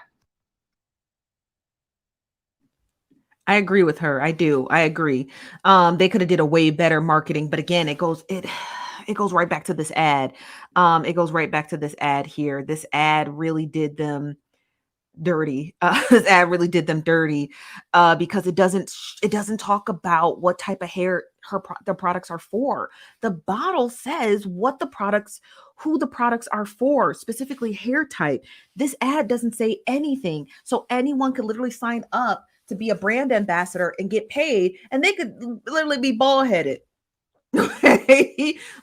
I agree with her. I do. I agree. They could have did a way better marketing, but again, it goes right back to this ad. It goes right back to this ad here. This ad really did them dirty. This ad really did them dirty because it doesn't talk about what type of hair the products are for. The bottle says who the products are for, specifically hair type. This ad doesn't say anything. So anyone could literally sign up to be a brand ambassador and get paid, and they could literally be bald headed.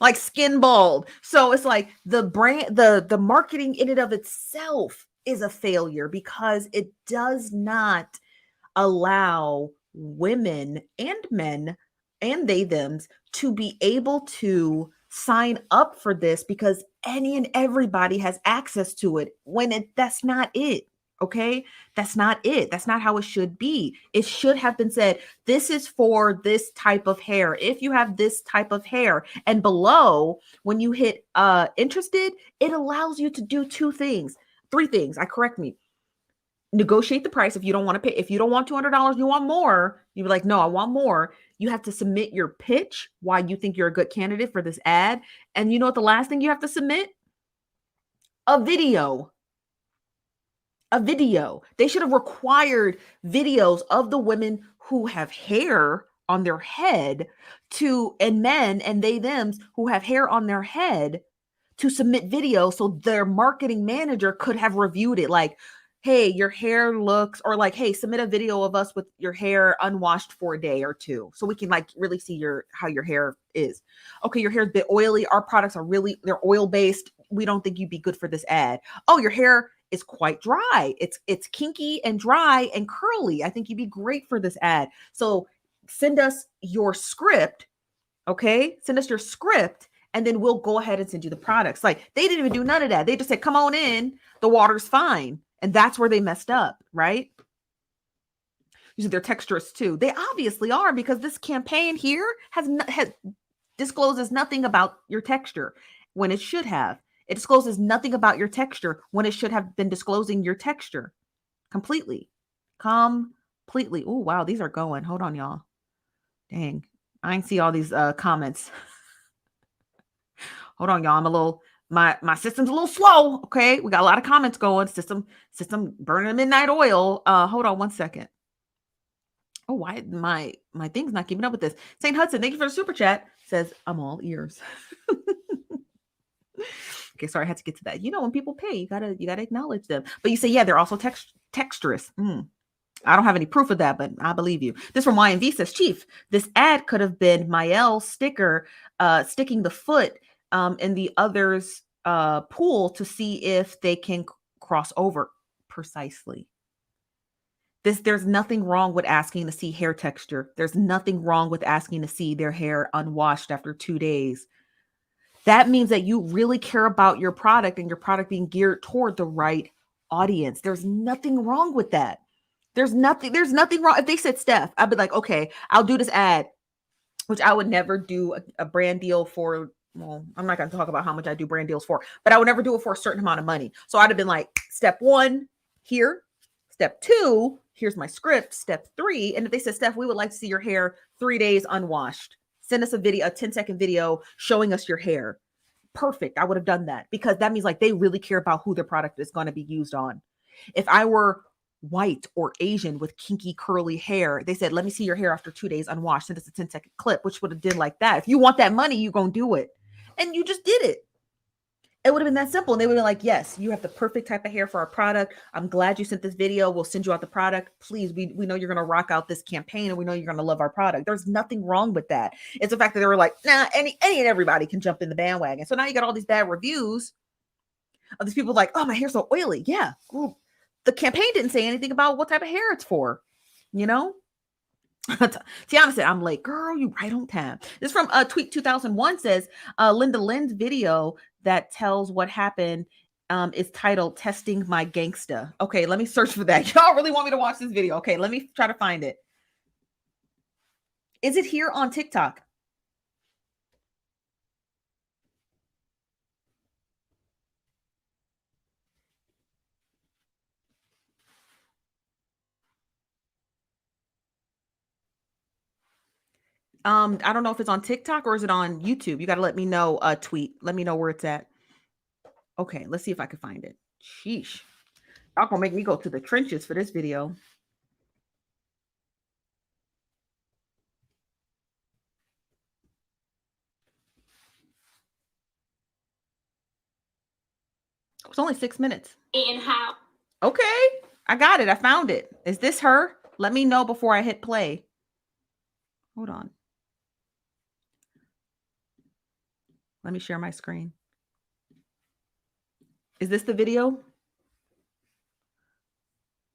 Like skin bald. So it's like the brand, the marketing in and of itself is a failure because it does not allow women and men and they thems to be able to sign up for this because any and everybody has access to it when that's not it. Okay, that's not it. That's not how it should be. It should have been said, this is for this type of hair. If you have this type of hair, and below, when you hit interested, it allows you to do three things. Correct me. Negotiate the price if you don't want to pay. If you don't want $200, you want more. You're like, no, I want more. You have to submit your pitch, why you think you're a good candidate for this ad. And you know what the last thing you have to submit? A video. They should have required videos of the women who have hair on their head and men and they thems who have hair on their head to submit video so their marketing manager could have reviewed it. Like, hey, your hair looks, or like, hey, submit a video of us with your hair unwashed for a day or two so we can like really see how your hair is. Okay, your hair's a bit oily. Our products they're oil based. We don't think you'd be good for this ad. Oh, your hair is quite dry. It's kinky and dry and curly. I think you'd be great for this ad. So send us your script. Okay, send us your script. And then we'll go ahead and send you the products. Like they didn't even do none of that. They just said, come on in. The water's fine. And that's where they messed up, right? Usually they're texturous too. They obviously are because this campaign here has discloses nothing about your texture. when it should have. It discloses nothing about your texture when it should have been disclosing your texture completely. Completely. Oh, wow. These are going. Hold on, y'all. Dang. I ain't see all these comments. Hold on, y'all. I'm a little, my system's a little slow. Okay. We got a lot of comments going. System burning midnight oil. Hold on one second. Oh, why my thing's not keeping up with this. St. Hudson, thank you for the super chat. Says, I'm all ears. Okay, sorry, I had to get to that. You know, when people pay, you gotta acknowledge them. But you say, yeah, they're also texturous. I don't have any proof of that, but I believe you. This from YNV says, Chief, this ad could have been Mielle sticker sticking the foot in the other's pool to see if they can cross over. Precisely. There's nothing wrong with asking to see hair texture. There's nothing wrong with asking to see their hair unwashed after 2 days. That means that you really care about your product and your product being geared toward the right audience. There's nothing wrong with that. There's nothing wrong. If they said Steph, I'd be like, okay, I'll do this ad, which I would never do a brand deal for. Well, I'm not going to talk about how much I do brand deals for, but I would never do it for a certain amount of money. So I'd have been like, step 1 here, step 2, here's my script, step 3. And if they said, Steph, we would like to see your hair 3 days unwashed. Send us a video, a 10-second video showing us your hair. Perfect. I would have done that because that means like they really care about who their product is going to be used on. If I were white or Asian with kinky curly hair, they said, let me see your hair after 2 days unwashed. Send us a 10-second clip, which would have done like that. If you want that money, you're going to do it. And you just did it. It would have been that simple. And they would have been like, yes, you have the perfect type of hair for our product. I'm glad you sent this video. We'll send you out the product. Please, we know you're going to rock out this campaign and we know you're going to love our product. There's nothing wrong with that. It's the fact that they were like, nah, any and everybody can jump in the bandwagon. So now you got all these bad reviews of these people like, oh, my hair's so oily. Yeah. Well, the campaign didn't say anything about what type of hair it's for, you know? Tiana said, I'm late. Girl, you right on time. This from Tweet 2001 says, Linda Lynn's video that tells what happened is titled Testing My Gangsta. Okay, let me search for that. Y'all really want me to watch this video? Okay, let me try to find it. Is it here on TikTok? I don't know if it's on TikTok or is it on YouTube. You got to let me know, tweet. Let me know where it's at. Okay, let's see if I can find it. Sheesh. Y'all gonna make me go to the trenches for this video. It was only 6 minutes. And how? Okay, I got it. I found it. Is this her? Let me know before I hit play. Hold on. Let me share my screen. Is this the video?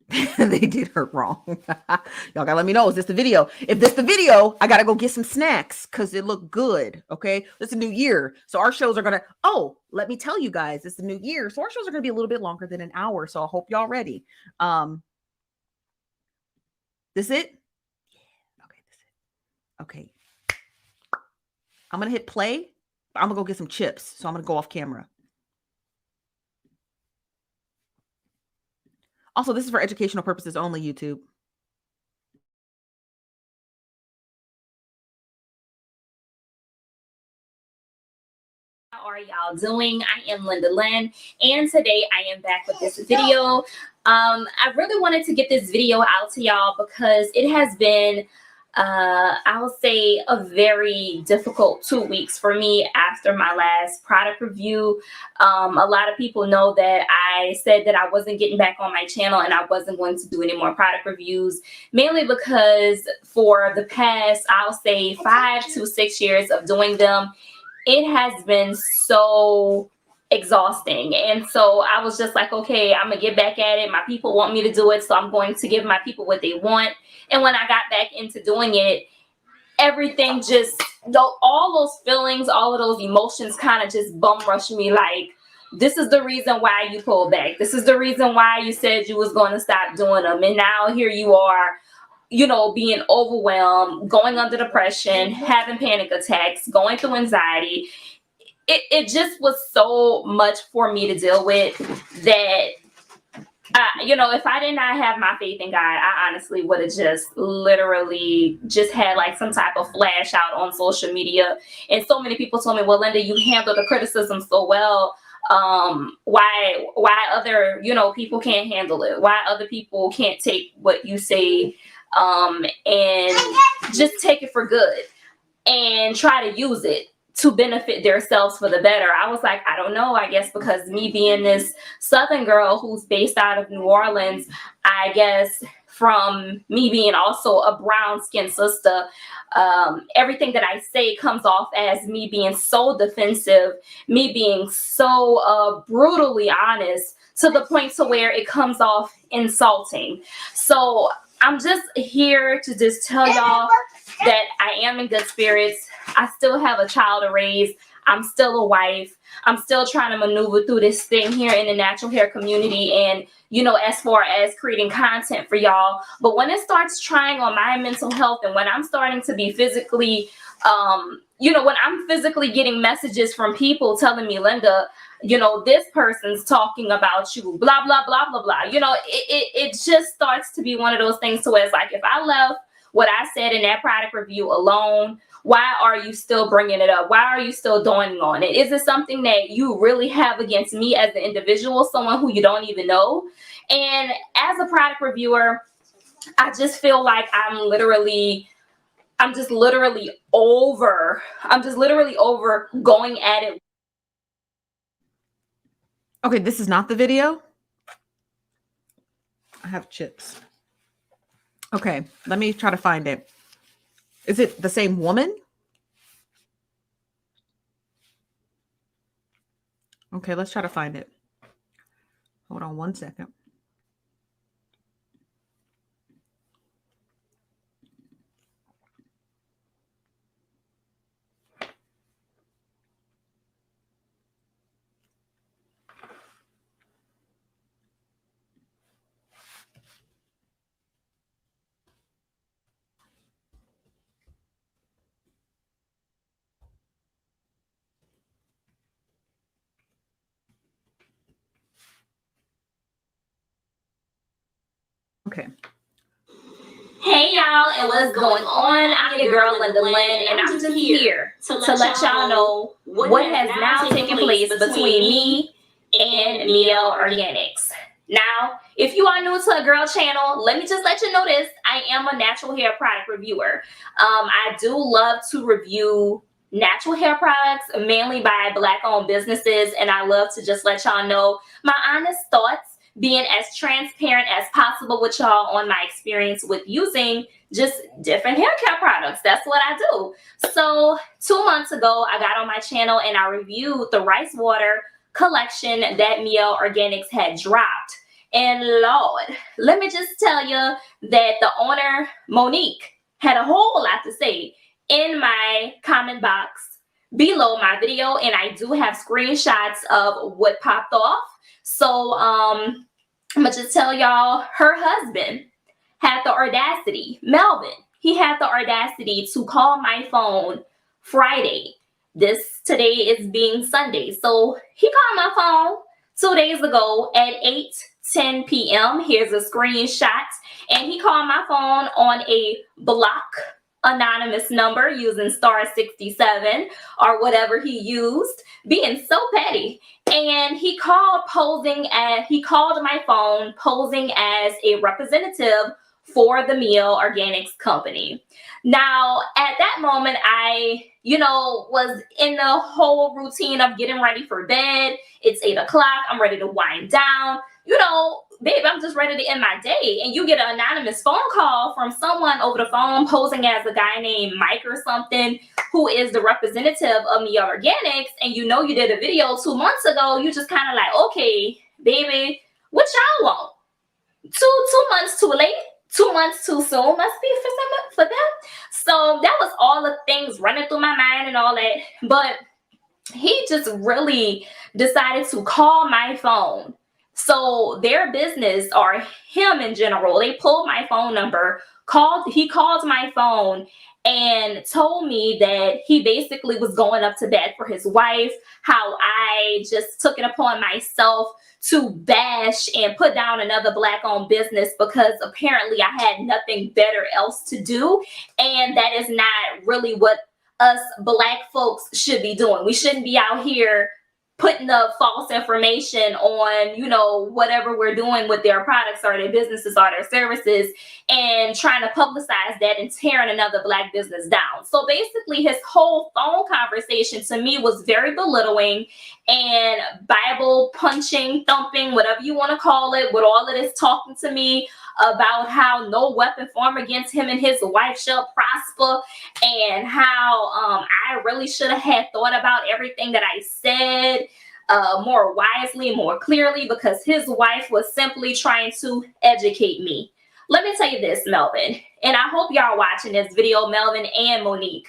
They did her wrong. Y'all gotta let me know. Is this the video? If this the video, I gotta go get some snacks because it looked good. Okay, it's a new year, so our shows are gonna. Oh, let me tell you guys, it's the new year, so our shows are gonna be a little bit longer than an hour. So I hope y'all ready. This it? Yeah. Okay, this it. Okay. I'm gonna hit play. I'm gonna go get some chips, so I'm gonna go off camera. Also, this is for educational purposes only, YouTube. How are y'all doing? I am Linda Lynn, and today I am back with this video. I really wanted to get this video out to y'all because it has been I'll say a very difficult 2 weeks for me after my last product review. A lot of people know that I said that I wasn't getting back on my channel and I wasn't going to do any more product reviews, mainly because for the past, I'll say 5 to 6 years of doing them, it has been so exhausting. And so I was just like, okay, I'm gonna get back at it. My people want me to do it, so I'm going to give my people what they want. And when I got back into doing it, everything just, all those feelings, all of those emotions kind of just bum rushed me like, this is the reason why you pulled back. This is the reason why you said you was going to stop doing them. And now here you are, you know, being overwhelmed, going under depression, having panic attacks, going through anxiety. it just was so much for me to deal with that, you know, if I did not have my faith in God, I honestly would have just literally just had like some type of flash out on social media. And so many people told me, well, Linda, you handle the criticism so well. Why other, you know, people can't handle it? Why other people can't take what you say and just take it for good and try to use it to benefit themselves for the better? I was like, I don't know. I guess because me being this Southern girl who's based out of New Orleans, I guess from me being also a brown skinned sister, everything that I say comes off as me being so defensive, me being so brutally honest, to the point to where it comes off insulting. So I'm just here to just tell y'all that I am in good spirits. I still have a child to raise. I'm still a wife. I'm still trying to maneuver through this thing here in the natural hair community, and, you know, as far as creating content for y'all. But when it starts trying on my mental health, and when I'm starting to be physically, you know, when I'm physically getting messages from people telling me, Linda, you know, this person's talking about you, blah, blah, blah, blah, blah. You know, it just starts to be one of those things to where it's like, if I left what I said in that product review alone, why are you still bringing it up? Why are you still dawning on it? Is it something that you really have against me as an individual, someone who you don't even know? And as a product reviewer, I just feel like I'm just literally over going at it. Okay, this is not the video. I have chips. Okay, let me try to find it. Is it the same woman? Okay, let's try to find it. Hold on one second. Okay. Hey y'all, and what's going on? I'm your girl Linda Lynn, and I'm just here to let y'all know what has now taken place between me and Mielle Organics. Now, if you are new to a girl channel, let me just let you know this. I am a natural hair product reviewer. I do love to review natural hair products, mainly by Black-owned businesses, and I love to just let y'all know my honest thoughts, being as transparent as possible with y'all on my experience with using just different hair care products. That's what I do. So 2 months ago, I got on my channel and I reviewed the rice water collection that Mielle Organics had dropped. And Lord, let me just tell you that the owner, Monique, had a whole lot to say in my comment box below my video, and I do have screenshots of what popped off. So I'm gonna just tell y'all, her husband had the audacity, Melvin, he had the audacity to call my phone Friday. Today is being Sunday. So he called my phone 2 days ago at 8:10 p.m. Here's a screenshot. And he called my phone on a block anonymous number using *67 or whatever he used, being so petty. And he called my phone posing as a representative for the Mielle Organics company. Now, at that moment, I, was in the whole routine of getting ready for bed. It's 8 o'clock. I'm ready to wind down. Babe, I'm just ready to end my day. And you get an anonymous phone call from someone over the phone posing as a guy named Mike or something, who is the representative of Mielle Organics. And you did a video 2 months ago. You just kind of like, okay, baby, what y'all want? Two months too late? 2 months too soon must be for them. So that was all the things running through my mind and all that. But he just really decided to call my phone. So their business, or him in general, they pulled my phone number He called my phone and told me that he basically was going up to bat for his wife, how I just took it upon myself to bash and put down another Black-owned business because apparently I had nothing better else to do. And that is not really what us Black folks should be doing. We shouldn't be out here putting up false information on, you know, whatever we're doing with their products or their businesses or their services, and trying to publicize that and tearing another Black business down. So basically his whole phone conversation to me was very belittling and Bible punching, thumping, whatever you want to call it, with all of this talking to me about how no weapon formed against him and his wife shall prosper, and how I really should have had thought about everything that I said more wisely, more clearly, because his wife was simply trying to educate me. Let me tell you this, Melvin, and I hope y'all watching this video, Melvin and Monique.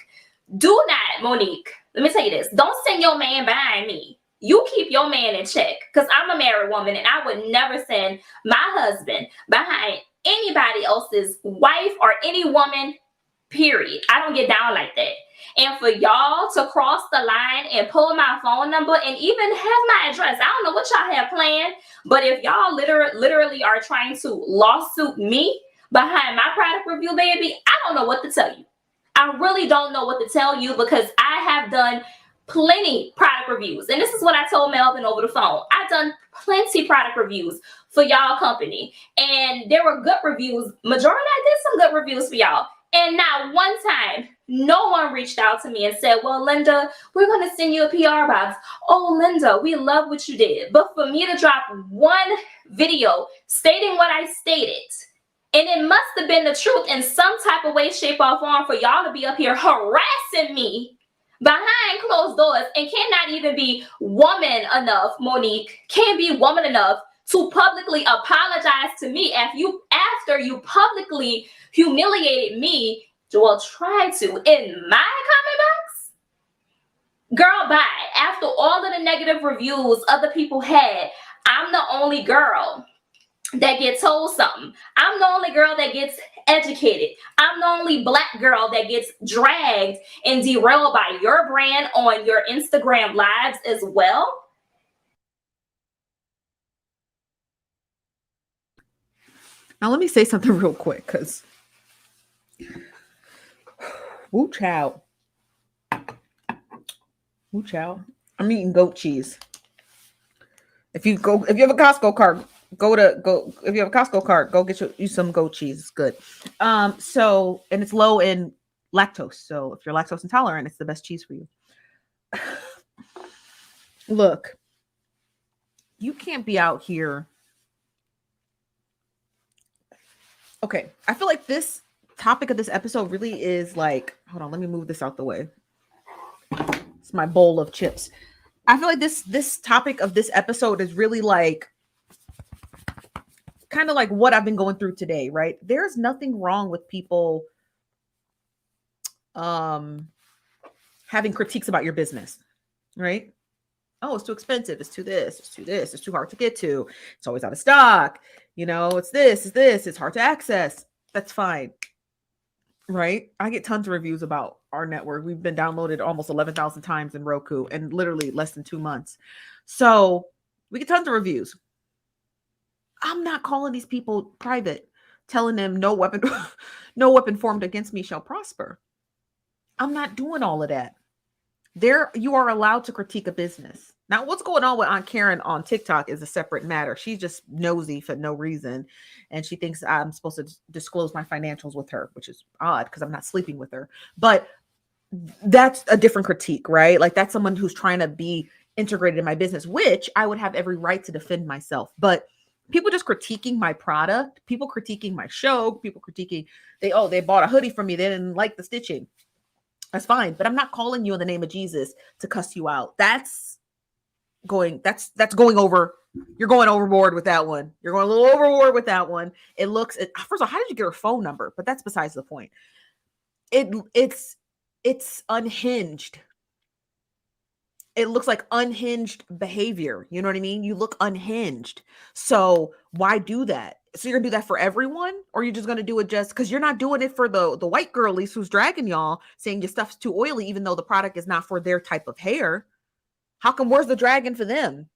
Do not, Monique, let me tell you this, don't send your man behind me. You keep your man in check, because I'm a married woman and I would never send my husband behind anybody else's wife or any woman, period. I don't get down like that. And for y'all to cross the line and pull my phone number and even have my address, I don't know what y'all have planned, but if y'all literally are trying to lawsuit me behind my product review, baby, I don't know what to tell you. I really don't know what to tell you, because I have done plenty product reviews. And this is what I told Melvin over the phone. I've done plenty product reviews for y'all company. And there were good reviews. Majority, I did some good reviews for y'all. And not one time, no one reached out to me and said, well, Linda, we're going to send you a PR box. Oh, Linda, we love what you did. But for me to drop one video stating what I stated, and it must have been the truth in some type of way, shape, or form, for y'all to be up here harassing me behind closed doors, and cannot even be woman enough, Monique, can't be woman enough to publicly apologize to me after you publicly humiliated me, well, try to, in my comment box. Girl, bye. After all of the negative reviews other people had, I'm the only girl that gets told something. I'm the only girl that gets educated. I'm the only Black girl that gets dragged and derailed by your brand on your Instagram lives as well. Now let me say something real quick, because woo chow. Woo chow. I'm eating goat cheese. If you have a Costco card, if you have a Costco card, go get you some goat cheese. It's good. So, and it's low in lactose. So if you're lactose intolerant, it's the best cheese for you. Look, you can't be out here. Okay, I feel like this topic of this episode really is like, hold on, let me move this out the way. It's my bowl of chips. I feel like this topic of this episode is really like kind of like what I've been going through today, right? There's nothing wrong with people having critiques about your business, right? Oh, it's too expensive. It's too this. It's too this. It's too hard to get to. It's always out of stock. You know, it's this. It's this. It's hard to access. That's fine, right? I get tons of reviews about our network. We've been downloaded almost 11,000 times in Roku in literally less than 2 months. So we get tons of reviews. I'm not calling these people private, telling them no weapon formed against me shall prosper. I'm not doing all of that. You are allowed to critique a business. Now, what's going on with Aunt Karen on TikTok is a separate matter. She's just nosy for no reason. And she thinks I'm supposed to disclose my financials with her, which is odd because I'm not sleeping with her. But that's a different critique, right? Like that's someone who's trying to be integrated in my business, which I would have every right to defend myself. But people just critiquing my product, people critiquing my show, people critiquing, they bought a hoodie from me. They didn't like the stitching. That's fine. But I'm not calling you in the name of Jesus to cuss you out. That's going over. You're going overboard with that one. You're going a little overboard with that one. It looks, first of all, how did you get her phone number? But that's besides the point. It's unhinged. It looks like unhinged behavior. You know what I mean? You look unhinged. So why do that? So you're gonna do that for everyone, or you're just gonna do it just because you're not doing it for the white girlies who's dragging y'all, saying your stuff's too oily, even though the product is not for their type of hair. How come where's the dragging for them?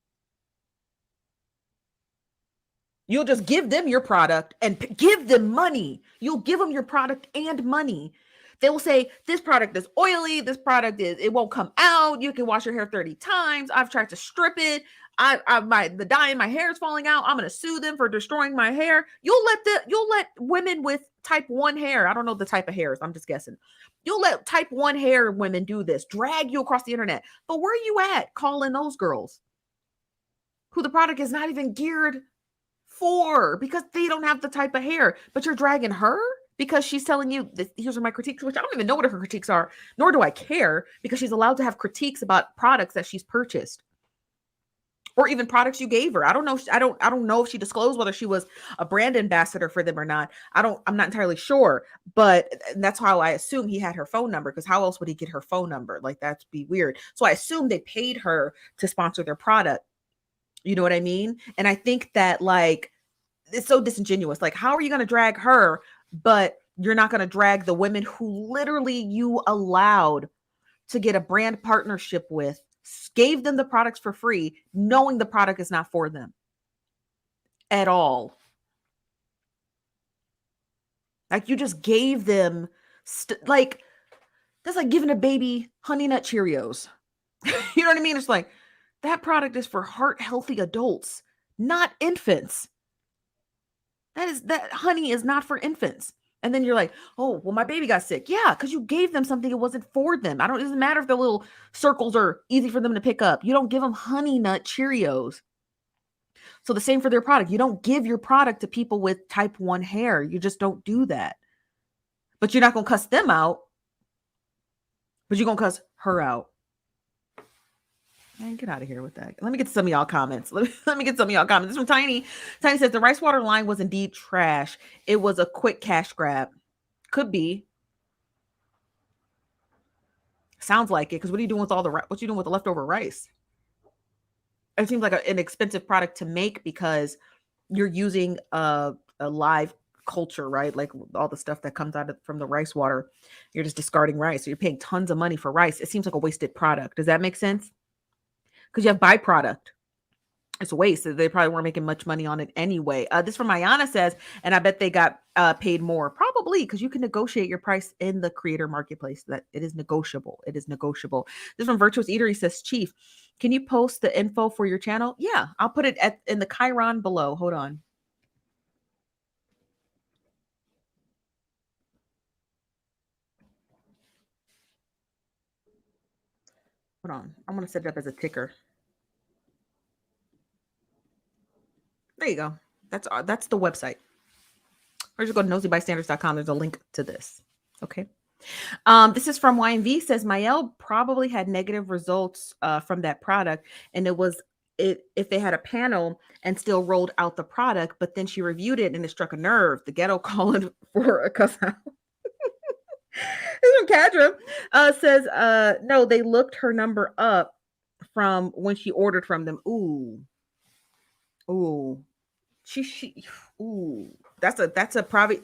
You'll just give them your product and give them money. You'll give them your product and money. They will say, this product is oily. This product it won't come out. You can wash your hair 30 times. I've tried to strip it. The dye in my hair is falling out. I'm going to sue them for destroying my hair. You'll let women with type 1 hair. I don't know the type of hairs. I'm just guessing. You'll let type 1 hair women do this, drag you across the internet. But where are you at calling those girls who the product is not even geared for because they don't have the type of hair, but you're dragging her because she's telling you that here's my critiques, which I don't even know what her critiques are, nor do I care, because she's allowed to have critiques about products that she's purchased or even products you gave her. I don't know. I don't know if she disclosed whether she was a brand ambassador for them or not. I'm not entirely sure, but that's how I assume he had her phone number, because how else would he get her phone number? Like, that'd be weird. So I assume they paid her to sponsor their product. You know what I mean? And I think that, like, it's so disingenuous. Like, how are you going to drag her, but you're not going to drag the women who literally you allowed to get a brand partnership with, gave them the products for free, knowing the product is not for them at all. Like, you just gave them, like, that's like giving a baby Honey Nut Cheerios. You know what I mean? It's like, that product is for heart-healthy adults, not infants. That honey is not for infants. And then you're like, oh, well, my baby got sick. Yeah, because you gave them something it wasn't for them. It doesn't matter if the little circles are easy for them to pick up. You don't give them Honey Nut Cheerios. So the same for their product. You don't give your product to people with type 1 hair. You just don't do that. But you're not going to cuss them out. But you're going to cuss her out. Man, get out of here with that. Let me get to some of y'all comments. Let me get some of y'all comments. This from Tiny. Tiny says the rice water line was indeed trash. It was a quick cash grab. Could be. Sounds like it. Because what are you doing with what you doing with the leftover rice? It seems like an expensive product to make because you're using a live culture, right? Like all the stuff that comes from the rice water. You're just discarding rice. So you're paying tons of money for rice. It seems like a wasted product. Does that make sense? Because you have byproduct. It's a waste. They probably weren't making much money on it anyway. This from Ayana says, and I bet they got paid more. Probably, because you can negotiate your price in the creator marketplace. That it is negotiable. It is negotiable. This from Virtuous Eatery says, Chief, can you post the info for your channel? Yeah, I'll put it in the Chiron below. Hold on. Hold on. I'm going to set it up as a ticker. There you go. That's the website. Or just go to nosybystanders.com. There's a link to this. Okay. This is from YMV. Says Mielle probably had negative results from that product, and if they had a panel and still rolled out the product, but then she reviewed it and it struck a nerve. The ghetto calling for a cuss out. This from Kadra says no, they looked her number up from when she ordered from them. Ooh. Ooh, that's a privacy.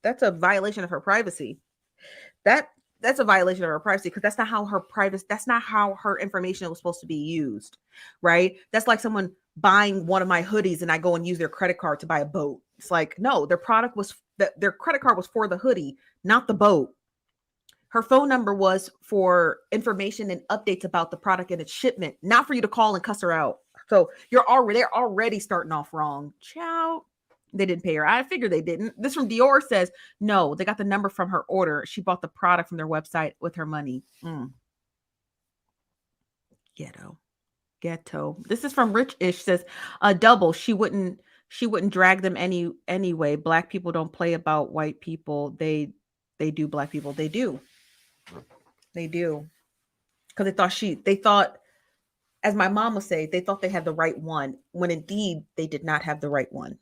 That's a violation of her privacy. That's a violation of her privacy, because that's not how her information was supposed to be used, right? That's like someone buying one of my hoodies and I go and use their credit card to buy a boat. It's like, no, their credit card was for the hoodie, not the boat. Her phone number was for information and updates about the product and its shipment, not for you to call and cuss her out. So they're already starting off wrong. Ciao. They didn't pay her. I figured they didn't. This from Dior says, no, they got the number from her order. She bought the product from their website with her money. Ghetto. This is from Rich Ish says, double. She wouldn't drag them anyway. Black people don't play about white people. They do. Black people. They do. Because they thought, as my mom would say, they thought they had the right one, when indeed they did not have the right one.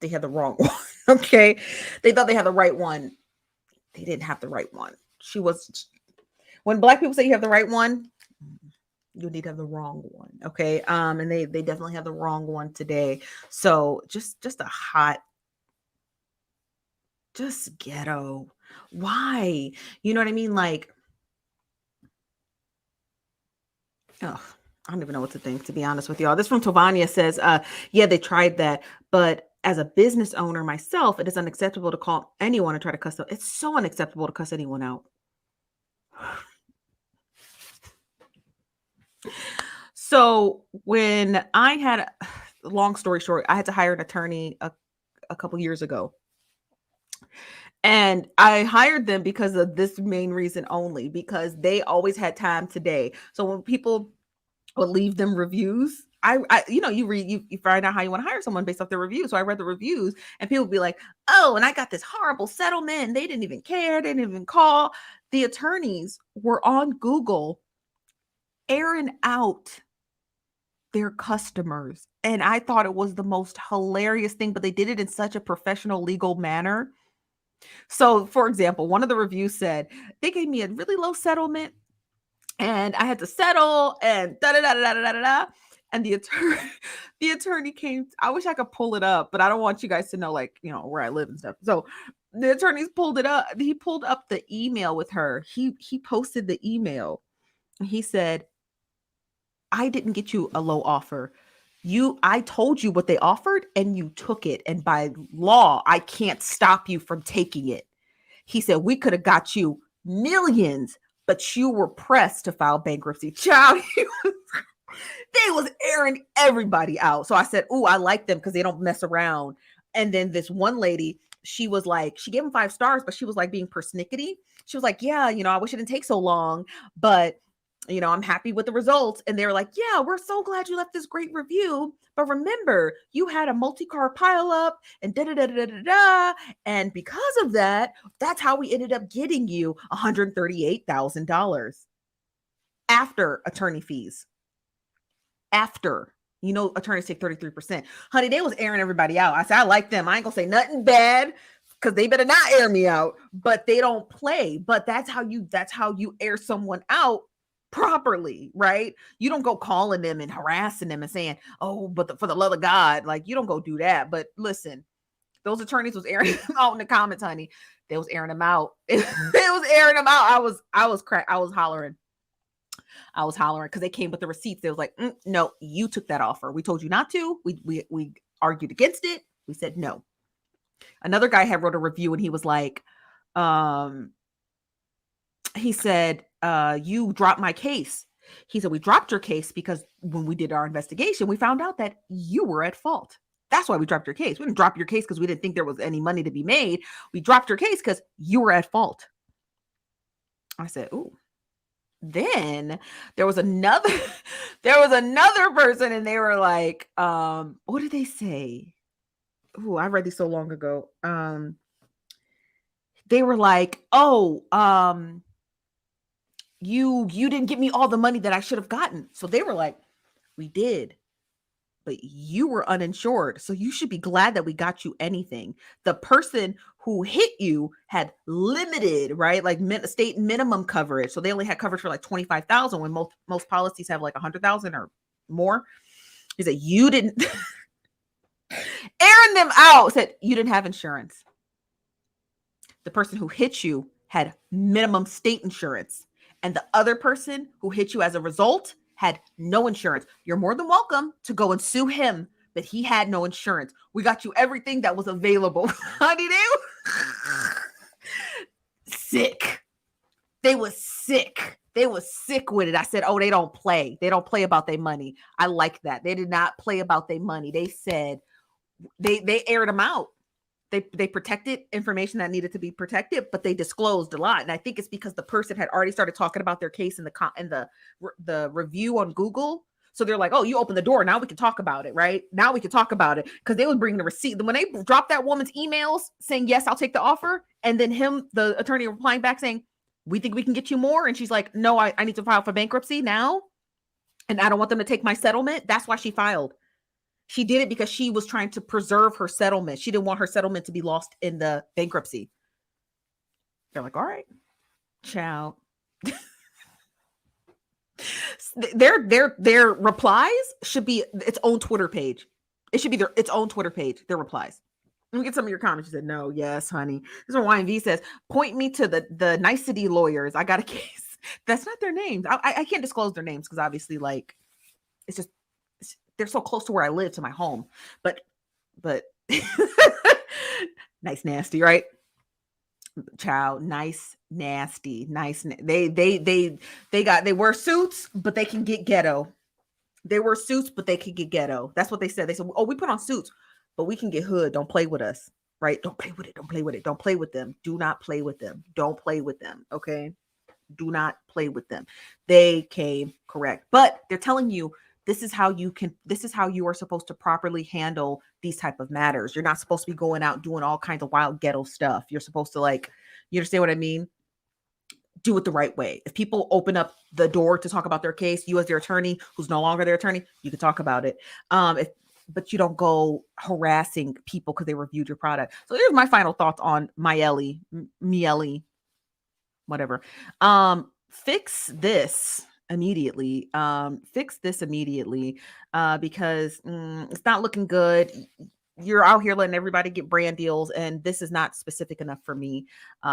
They had the wrong one. Okay. They thought they had the right one. They didn't have the right one. When black people say you have the right one, you need to have the wrong one. Okay. And they definitely have the wrong one today. So just a hot, just ghetto. Why? You know what I mean? Like, oh, I don't even know what to think, to be honest with y'all. This from Tovania says, yeah, they tried that, but as a business owner myself, it is unacceptable to call anyone and try to cuss them. It's so unacceptable to cuss anyone out. So when I had, long story short, I had to hire an attorney a couple years ago. And I hired them because of this main reason only, because they always had time today. So when people would leave them reviews, I you know, you read, you find out how you want to hire someone based off their reviews. So I read the reviews and people would be like, oh, and I got this horrible settlement. And they didn't even care. They didn't even call. The attorneys were on Google airing out their customers. And I thought it was the most hilarious thing, but they did it in such a professional legal manner. So, for example, one of the reviews said they gave me a really low settlement and I had to settle and da da da da da da da. And the attorney came. I wish I could pull it up, but I don't want you guys to know, like, you know, where I live and stuff. So the attorneys pulled it up. He pulled up the email with her. He posted the email. He said, I didn't get you a low offer. I told you what they offered and you took it. And by law, I can't stop you from taking it. He said, we could have got you millions, but you were pressed to file bankruptcy. Child, they was airing everybody out. So I said, oh, I like them because they don't mess around. And then this one lady, she was like, she gave him 5 stars, but she was like being persnickety. She was like, yeah, you know, I wish it didn't take so long, but you know, I'm happy with the results. And they were like, yeah, we're so glad you left this great review. But remember, you had a multi-car pileup and da-da-da-da-da-da. And because of that, that's how we ended up getting you $138,000 after attorney fees. After, you know, attorneys take 33%. Honey, they was airing everybody out. I said, I like them. I ain't gonna say nothing bad because they better not air me out, but they don't play. But that's how you air someone out properly, right? You don't go calling them and harassing them and saying, oh, but for the love of God, like, you don't go do that. But listen, those attorneys was airing them out in the comments, honey. They was airing them out. They was airing them out. I was hollering. I was hollering because they came with the receipts. They was like, no, you took that offer. We told you not to. We argued against it. We said no. Another guy had wrote a review and he was like, he said, you dropped my case. He said, we dropped your case because when we did our investigation, we found out that you were at fault. That's why we dropped your case. We didn't drop your case because we didn't think there was any money to be made. We dropped your case because you were at fault. I said, ooh. Then there was another person and they were like, what did they say? Ooh, I read these so long ago. They were like, oh, you didn't give me all the money that I should have gotten. So they were like, we did, but you were uninsured. So you should be glad that we got you anything. The person who hit you had limited, right? Like state minimum coverage. So they only had coverage for like 25,000 when most policies have like 100,000 or more. He said, you didn't airing them out, said you didn't have insurance. The person who hit you had minimum state insurance. And the other person who hit you as a result had no insurance. You're more than welcome to go and sue him, but he had no insurance. We got you everything that was available. Honey, they sick. They was sick. They was sick with it. I said, oh, they don't play. They don't play about their money. I like that. They did not play about their money. They said they aired them out. They protected information that needed to be protected, but they disclosed a lot. And I think it's because the person had already started talking about their case in the review on Google. So they're like, oh, you open the door. Now we can talk about it, right? Now we can talk about it. Because they would bring the receipt. When they dropped that woman's emails saying, yes, I'll take the offer. And then the attorney replying back saying, we think we can get you more. And she's like, no, I need to file for bankruptcy now. And I don't want them to take my settlement. That's why she filed. She did it because she was trying to preserve her settlement. She didn't want her settlement to be lost in the bankruptcy. They're like, all right, child. Their replies should be its own Twitter page. It should be its own Twitter page. Their replies. Let me get some of your comments. You said no, yes, honey. This is what YNV says. Point me to the nicety lawyers. I got a case. That's not their names. I can't disclose their names because obviously, like, it's just they're so close to where I live, to my home. But nice, nasty, right? Child, nice, nasty, nice. They wear suits, but they can get ghetto. They wear suits, but they can get ghetto. That's what they said. They said, "Oh, we put on suits, but we can get hood. Don't play with us, right? Don't play with it. Don't play with it. Don't play with them. Do not play with them. Don't play with them. Okay, do not play with them." They came correct, but they're telling you this is how you are supposed to properly handle these type of matters. You're not supposed to be going out doing all kinds of wild ghetto stuff. You're supposed to, like, you understand what I mean? Do it the right way. If people open up the door to talk about their case, you as their attorney, who's no longer their attorney, you can talk about it. But you don't go harassing people because they reviewed your product. So here's my final thoughts on Mielle, whatever. Fix this immediately. Because it's not looking good. You're out here letting everybody get brand deals, and this is not specific enough for me.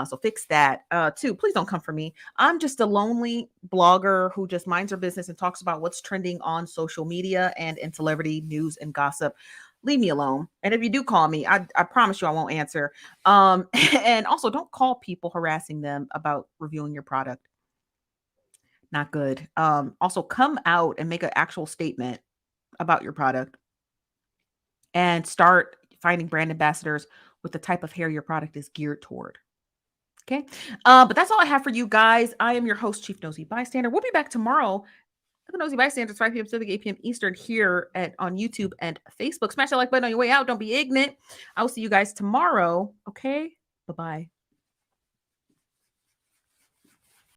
So fix that. Two, please don't come for me. I'm just a lonely blogger who just minds her business and talks about what's trending on social media and in celebrity news and gossip. Leave me alone. And if you do call me, I promise you I won't answer. And also don't call people harassing them about reviewing your product. Not good. Also come out and make an actual statement about your product and start finding brand ambassadors with the type of hair your product is geared toward. Okay. But that's all I have for you guys. I am your host, Chief Nosy Bystander. We'll be back tomorrow at the Nosy Bystanders, 5 p.m. Pacific, 8 p.m. Eastern, here on YouTube and Facebook. Smash that like button on your way out. Don't be ignorant. I will see you guys tomorrow. Okay. Bye-bye.